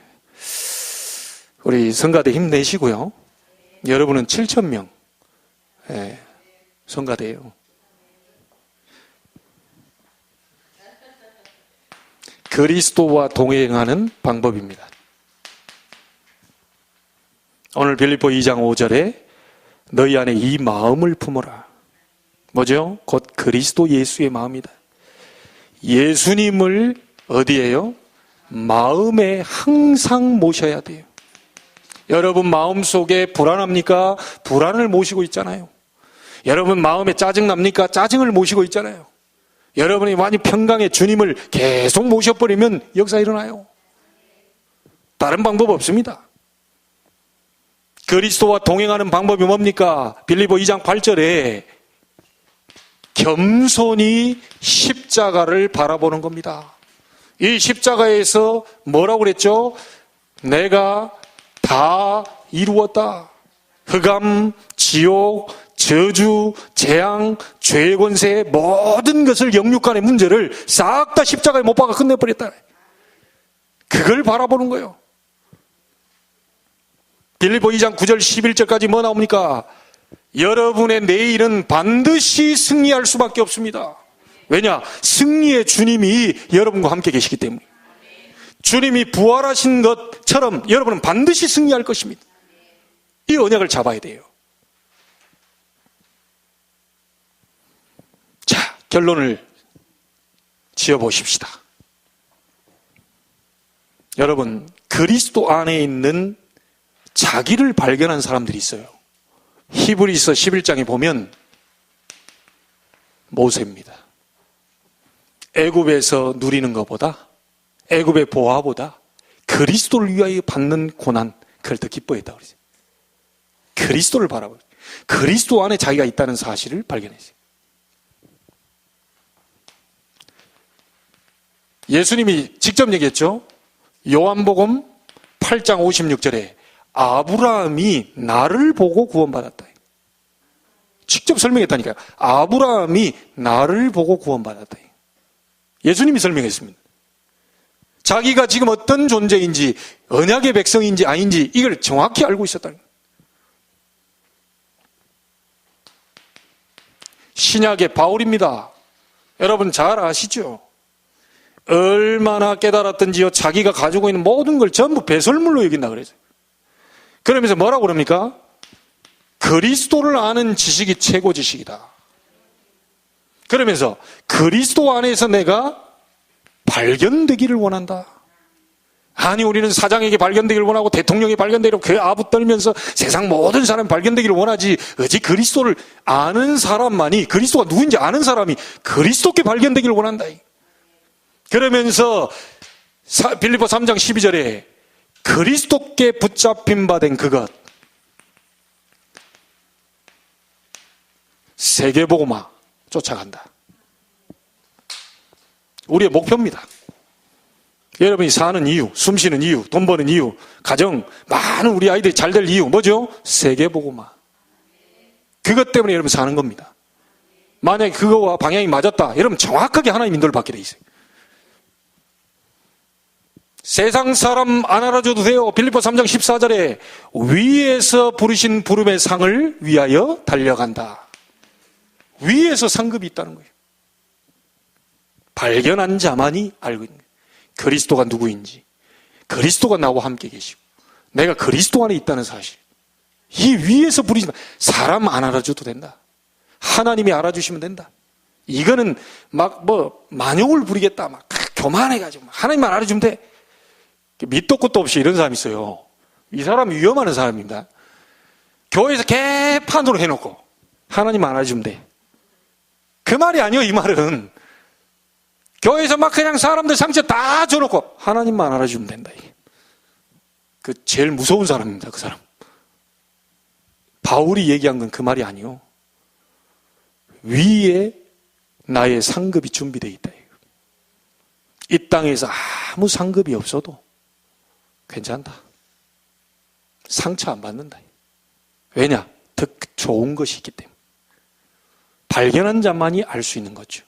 우리 성가대 힘내시고요. 여러분은 7,000명 성가대예요. 그리스도와 동행하는 방법입니다. 오늘 빌립보 2장 5절에 너희 안에 이 마음을 품어라. 뭐죠? 곧 그리스도 예수의 마음이다. 예수님을 어디에요? 마음에 항상 모셔야 돼요. 여러분 마음속에 불안합니까? 불안을 모시고 있잖아요. 여러분 마음에 짜증납니까? 짜증을 모시고 있잖아요. 여러분이 많이 평강의 주님을 계속 모셔버리면 역사 일어나요. 다른 방법 없습니다. 그리스도와 동행하는 방법이 뭡니까? 빌립보 2장 8절에 겸손히 십자가를 바라보는 겁니다. 이 십자가에서 뭐라고 그랬죠? 내가 다 이루었다. 흑암, 지옥, 저주, 재앙, 죄의 권세, 모든 것을 영육간의 문제를 싹 다 십자가에 못 박아 끝내버렸다. 그걸 바라보는 거예요. 빌립보 2장 9절 11절까지 뭐 나옵니까? 여러분의 내일은 반드시 승리할 수밖에 없습니다. 왜냐? 승리의 주님이 여러분과 함께 계시기 때문에. 주님이 부활하신 것처럼 여러분은 반드시 승리할 것입니다. 이 언약을 잡아야 돼요. 자, 결론을 지어보십시다. 여러분, 그리스도 안에 있는 자기를 발견한 사람들이 있어요. 히브리서 11장에 보면 모세입니다. 애굽에서 누리는 것보다, 애굽의 보화보다 그리스도를 위하여 받는 고난, 그걸 더 기뻐했다고 그러죠. 그리스도를 바라보고 그리스도 안에 자기가 있다는 사실을 발견했어요. 예수님이 직접 얘기했죠. 요한복음 8장 56절에 아브라함이 나를 보고 구원받았다. 직접 설명했다니까요. 아브라함이 나를 보고 구원받았다. 예수님이 설명했습니다. 자기가 지금 어떤 존재인지, 언약의 백성인지 아닌지 이걸 정확히 알고 있었다는 거예요. 신약의 바울입니다. 여러분 잘 아시죠? 얼마나 깨달았던지요. 자기가 가지고 있는 모든 걸 전부 배설물로 여긴다 그랬어요. 그러면서 뭐라고 그럽니까? 그리스도를 아는 지식이 최고 지식이다. 그러면서 그리스도 안에서 내가 발견되기를 원한다. 아니 우리는 사장에게 발견되기를 원하고 대통령이 발견되기를 그 아부 떨면서 세상 모든 사람이 발견되기를 원하지, 어찌 그리스도를 아는 사람만이, 그리스도가 누구인지 아는 사람이 그리스도께 발견되기를 원한다. 그러면서 빌립보 3장 12절에 그리스도께 붙잡힌 바 된 그것, 세계복음화 쫓아간다. 우리의 목표입니다. 여러분이 사는 이유, 숨쉬는 이유, 돈 버는 이유, 가정, 많은 우리 아이들이 잘 될 이유 뭐죠? 세계복음화. 그것 때문에 여러분 사는 겁니다. 만약에 그거와 방향이 맞았다, 여러분 정확하게 하나님 인도를 받게 돼 있어요. 세상 사람 안 알아줘도 돼요. 빌립보 3장 14절에 위에서 부르신 부름의 상을 위하여 달려간다. 위에서 상급이 있다는 거예요. 발견한 자만이 알고 있는 거예요. 그리스도가 누구인지, 그리스도가 나와 함께 계시고 내가 그리스도 안에 있다는 사실. 이 위에서 부르신 사람 안 알아줘도 된다. 하나님이 알아주시면 된다. 이거는 막 만용을 부리겠다, 막 교만해가지고 하나님만 알아주면 돼. 밑도 끝도 없이 이런 사람이 있어요. 이 사람이 위험한 사람입니다. 교회에서 개판으로 해놓고 하나님 안 알아주면 돼. 그 말이 아니에요. 이 말은 교회에서 막 그냥 사람들 상처 다 줘놓고 하나님만 알아주면 된다. 그 제일 무서운 사람입니다. 그 사람. 바울이 얘기한 건 그 말이 아니요. 위에 나의 상급이 준비되어 있다. 이 땅에서 아무 상급이 없어도 괜찮다. 상처 안 받는다. 왜냐? 더 좋은 것이 있기 때문에. 발견한 자만이 알 수 있는 거죠.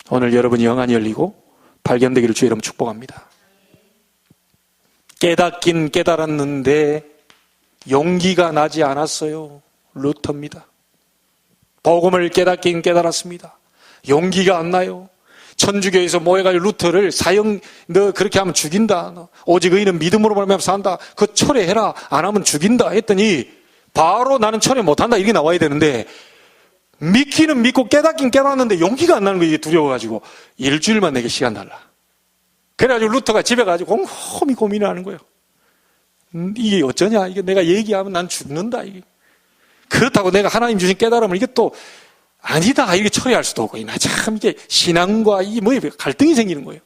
오늘 여러분이 영안이 열리고 발견되기를 주의 이름 축복합니다. 깨닫긴 깨달았는데 용기가 나지 않았어요. 루터입니다. 복음을 깨닫긴 깨달았습니다. 용기가 안 나요. 천주교에서 모여가지고 루터를 너 그렇게 하면 죽인다. 너 오직 의인은 믿음으로 말미암아 산다. 그거 철회해라. 안 하면 죽인다. 했더니 바로 나는 철회 못한다. 이게 나와야 되는데 믿기는 믿고 깨닫긴 깨닫는데 용기가 안 나는 거예요. 이게 두려워가지고 일주일만 내게 시간 달라. 그래가지고 루터가 집에 가지고 곰곰이 고민을 하는 거예요. 이게 어쩌냐. 이게 내가 얘기하면 난 죽는다. 이게. 그렇다고 내가 하나님 주신 깨달음을 이게 또 아니다. 이렇게 처리할 수도 없고. 참 이게 신앙과 이 갈등이 생기는 거예요.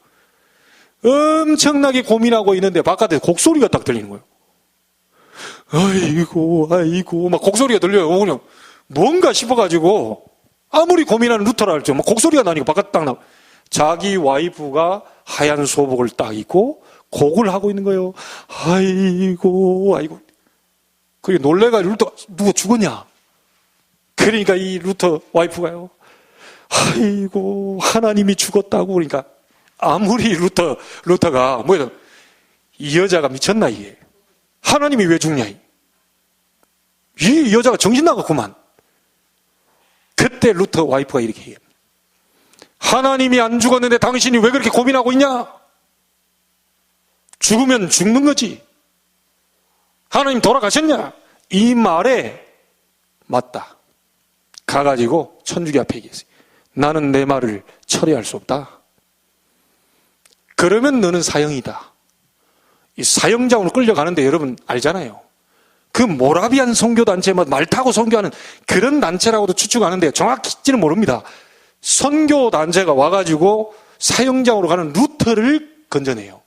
엄청나게 고민하고 있는데 바깥에 곡소리가 딱 들리는 거예요. 아이고, 아이고, 막 곡소리가 들려요. 그냥 뭔가 싶어가지고, 아무리 고민하는 루터라 할지, 막 곡소리가 나니까 바깥 딱 나고, 자기 와이프가 하얀 소복을 딱 입고, 곡을 하고 있는 거예요. 아이고, 아이고. 그게 놀래가지고 루터, 누가 죽었냐? 그러니까 이 루터 와이프가요. 아이고, 하나님이 죽었다고. 그러니까, 아무리 루터가, 뭐야, 이 여자가 미쳤나, 이게. 하나님이 왜 죽냐, 이 여자가 정신 나갔구만. 그때 루터 와이프가 이렇게 해요. 하나님이 안 죽었는데 당신이 왜 그렇게 고민하고 있냐? 죽으면 죽는 거지. 하나님 돌아가셨냐? 이 말에 맞다. 가가지고 천주교 앞에 얘기했어요. 나는 내 말을 철회할 수 없다. 그러면 너는 사형이다. 이 사형장으로 끌려가는데 여러분 알잖아요. 그 모라비안 선교단체, 말 타고 선교하는 그런 단체라고도 추측하는데 정확히는 모릅니다. 선교단체가 와가지고 사형장으로 가는 루터를 건져내요.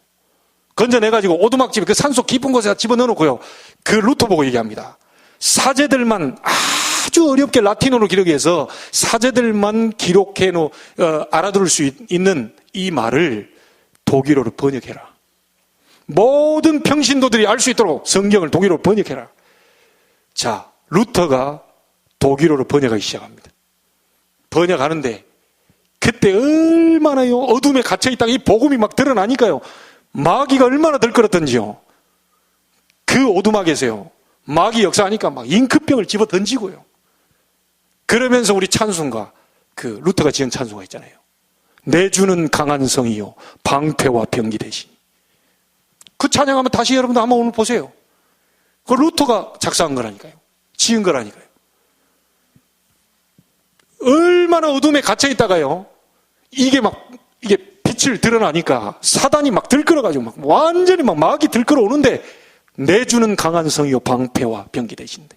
건져내가지고 오두막집에 그 산속 깊은 곳에 집어넣어 놓고요. 그 루터 보고 얘기합니다. 사제들만 아주 어렵게 라틴어로 기록해서 사제들만 기록해 알아들을 수 있는 이 말을 독일어로 번역해라. 모든 평신도들이 알 수 있도록 성경을 독일어로 번역해라. 자, 루터가 독일어로 번역하기 시작합니다. 번역하는데 그때 얼마나요 어둠에 갇혀있다가 이 복음이 막 드러나니까요. 마귀가 얼마나 들끓었던지요. 그 오두막에서요. 마귀 역사하니까 막 잉크병을 집어 던지고요. 그러면서 우리 찬송가, 그 루터가 지은 찬송가 있잖아요. 내 주는 강한 성이요 방패와 병기 대신. 그 찬양하면 다시 여러분들 한번 오늘 보세요. 그 루터가 작사한 거라니까요. 지은 거라니까요. 얼마나 어둠에 갇혀 있다가요. 이게 빛을 드러나니까 사단이 막 들끓어가지고 막 완전히 막 마귀 들끓어오는데 내 주는 강한 성이요 방패와 병기 대신데.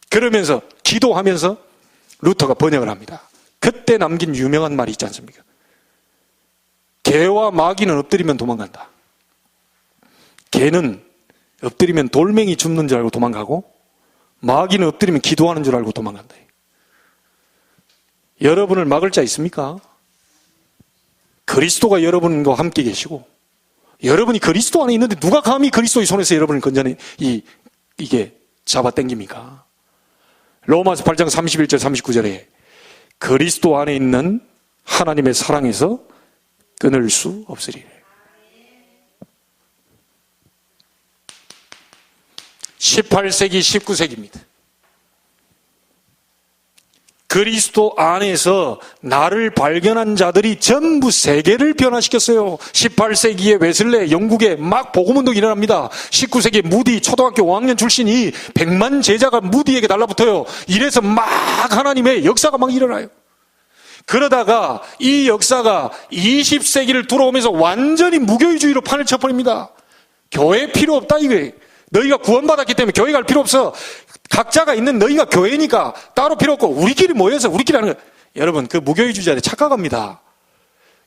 그러면서 기도하면서 루터가 번역을 합니다. 그때 남긴 유명한 말이 있지 않습니까? 개와 마귀는 엎드리면 도망간다. 개는 엎드리면 돌멩이 줍는 줄 알고 도망가고 마귀는 엎드리면 기도하는 줄 알고 도망간다. 여러분을 막을 자 있습니까? 그리스도가 여러분과 함께 계시고 여러분이 그리스도 안에 있는데 누가 감히 그리스도의 손에서 여러분을 건져내 이게 잡아당깁니까? 로마서 8장 31절 39절에 그리스도 안에 있는 하나님의 사랑에서 끊을 수 없으리래. 18세기 19세기입니다. 그리스도 안에서 나를 발견한 자들이 전부 세계를 변화시켰어요. 18세기에 웨슬레 영국에 막 복음운동이 일어납니다. 19세기에 무디 초등학교 5학년 출신이 100만 제자가 무디에게 달라붙어요. 이래서 막 하나님의 역사가 막 일어나요. 그러다가 이 역사가 20세기를 들어오면서 완전히 무교회주의로 판을 쳐버립니다. 교회 필요 없다 이거예요. 너희가 구원받았기 때문에 교회 갈 필요 없어. 각자가 있는 너희가 교회니까 따로 필요 없고 우리끼리 모여서 우리끼리 하는 거예요. 여러분 그 무교회주의자들 착각합니다.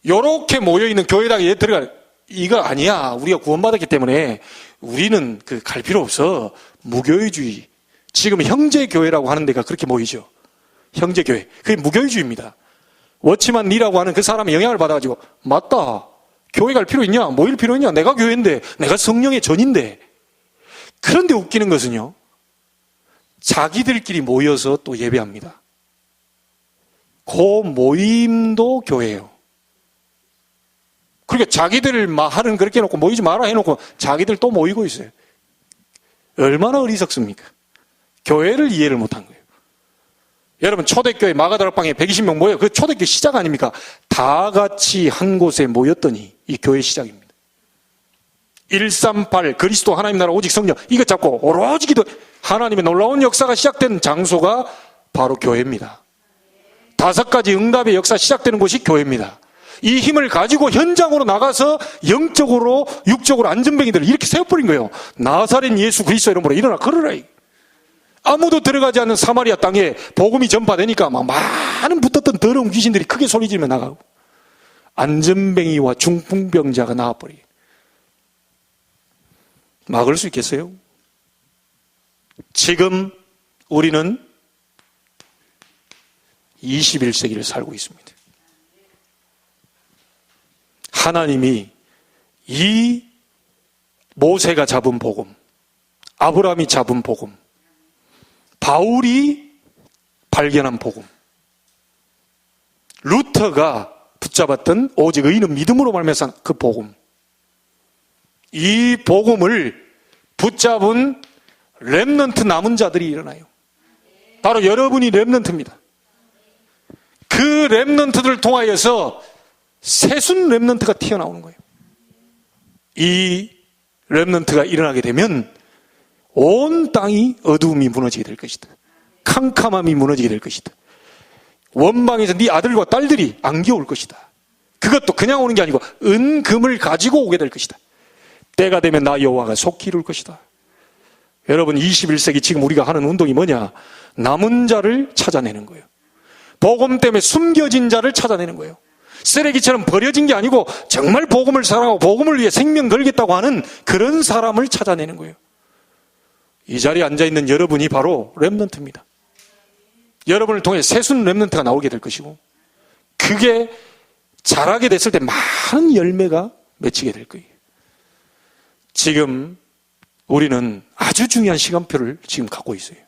요렇게 모여있는 교회당에 들어가 이거 아니야. 우리가 구원받았기 때문에 우리는 갈 필요 없어. 무교회주의. 지금 형제교회라고 하는 데가 그렇게 모이죠. 형제교회. 그게 무교회주의입니다. 워치만 니라고 하는 그 사람의 영향을 받아가지고 맞다. 교회 갈 필요 있냐? 모일 필요 있냐? 내가 교회인데 내가 성령의 전인데. 그런데 웃기는 것은요. 자기들끼리 모여서 또 예배합니다. 그 모임도 교회예요. 그러니까 자기들 하는 그렇게 해놓고 모이지 마라 해놓고 자기들 또 모이고 있어요. 얼마나 어리석습니까? 교회를 이해를 못한 거예요. 여러분 초대교회 마가다락방에 120명 모여 그 초대교회 시작 아닙니까? 다 같이 한 곳에 모였더니 이 교회 시작입니다. 138 그리스도 하나님 나라 오직 성령 이거 잡고 오로지 기도 하나님의 놀라운 역사가 시작된 장소가 바로 교회입니다. 5가지 응답의 역사 시작되는 곳이 교회입니다. 이 힘을 가지고 현장으로 나가서 영적으로 육적으로 안전뱅이들을 이렇게 세워버린 거예요. 나사렛 예수 그리스도 이름으로 일어나 걸으라. 아무도 들어가지 않는 사마리아 땅에 복음이 전파되니까 막 많은 붙었던 더러운 귀신들이 크게 소리지르며 나가고 안전뱅이와 중풍병자가 나와버려요. 막을 수 있겠어요? 지금 우리는 21세기를 살고 있습니다. 하나님이 이 모세가 잡은 복음, 아브라함이 잡은 복음, 바울이 발견한 복음, 루터가 붙잡았던 오직 의인은 믿음으로 말미암아 그 복음, 이 복음을 붙잡은 렘넌트 남은 자들이 일어나요. 바로 여러분이 렘넌트입니다. 그 렘넌트들을 통하여서 새순 렘넌트가 튀어나오는 거예요. 이 렘넌트가 일어나게 되면 온 땅이 어두움이 무너지게 될 것이다. 캄캄함이 무너지게 될 것이다. 원방에서 네 아들과 딸들이 안겨올 것이다. 그것도 그냥 오는 게 아니고 은금을 가지고 오게 될 것이다. 때가 되면 나 여호와가 속히 이룰 것이다. 여러분, 21세기 지금 우리가 하는 운동이 뭐냐? 남은 자를 찾아내는 거예요. 복음 때문에 숨겨진 자를 찾아내는 거예요. 쓰레기처럼 버려진 게 아니고 정말 복음을 사랑하고 복음을 위해 생명 걸겠다고 하는 그런 사람을 찾아내는 거예요. 이 자리에 앉아있는 여러분이 바로 렘넌트입니다. 여러분을 통해 새순 렘넌트가 나오게 될 것이고, 그게 자라게 됐을 때 많은 열매가 맺히게 될 거예요. 지금 우리는 아주 중요한 시간표를 지금 갖고 있어요.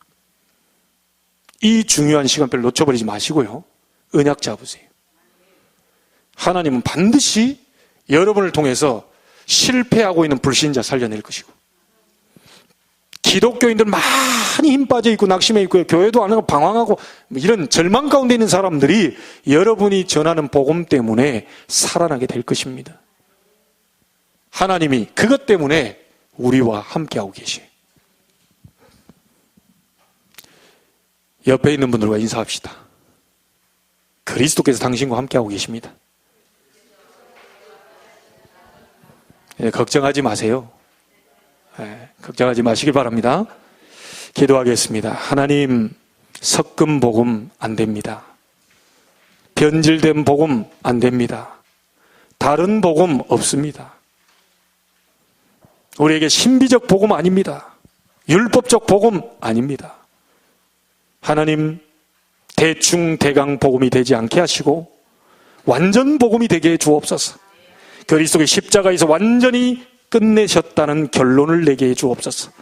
이 중요한 시간표를 놓쳐버리지 마시고요, 언약 잡으세요. 하나님은 반드시 여러분을 통해서 실패하고 있는 불신자 살려낼 것이고, 기독교인들 많이 힘 빠져 있고 낙심해 있고 교회도 안 하고 방황하고 이런 절망 가운데 있는 사람들이 여러분이 전하는 복음 때문에 살아나게 될 것입니다. 하나님이 그것 때문에 우리와 함께하고 계셔요. 옆에 있는 분들과 인사합시다. 그리스도께서 당신과 함께하고 계십니다. 걱정하지 마세요. 걱정하지 마시길 바랍니다. 기도하겠습니다. 하나님, 섞은 복음 안 됩니다. 변질된 복음 안 됩니다. 다른 복음 없습니다. 우리에게 신비적 복음 아닙니다. 율법적 복음 아닙니다. 하나님, 대충 대강 복음이 되지 않게 하시고 완전 복음이 되게 해 주옵소서. 그리스도의 십자가에서 완전히 끝내셨다는 결론을 내게 해 주옵소서.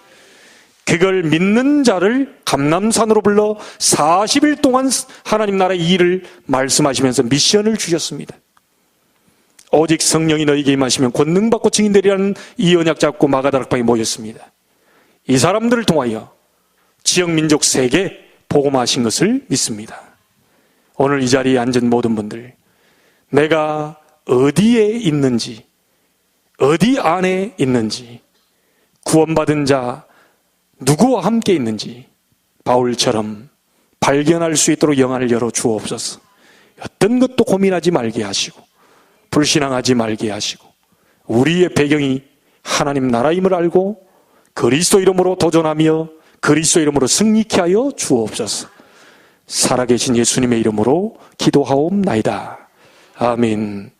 그걸 믿는 자를 감람산으로 불러 40일 동안 하나님 나라의 일을 말씀하시면서 미션을 주셨습니다. 오직 성령이 너희에게 임하시면 권능받고 증인되리라는 이 언약 잡고 마가다락방에 모였습니다. 이 사람들을 통하여 지역 민족 세계 복음하신 것을 믿습니다. 오늘 이 자리에 앉은 모든 분들, 내가 어디에 있는지, 어디 안에 있는지, 구원받은 자 누구와 함께 있는지 바울처럼 발견할 수 있도록 영안을 열어 주옵소서. 어떤 것도 고민하지 말게 하시고 불신앙하지 말게 하시고 우리의 배경이 하나님 나라임을 알고 그리스도 이름으로 도전하며 그리스도 이름으로 승리케 하여 주옵소서. 살아계신 예수님의 이름으로 기도하옵나이다. 아멘.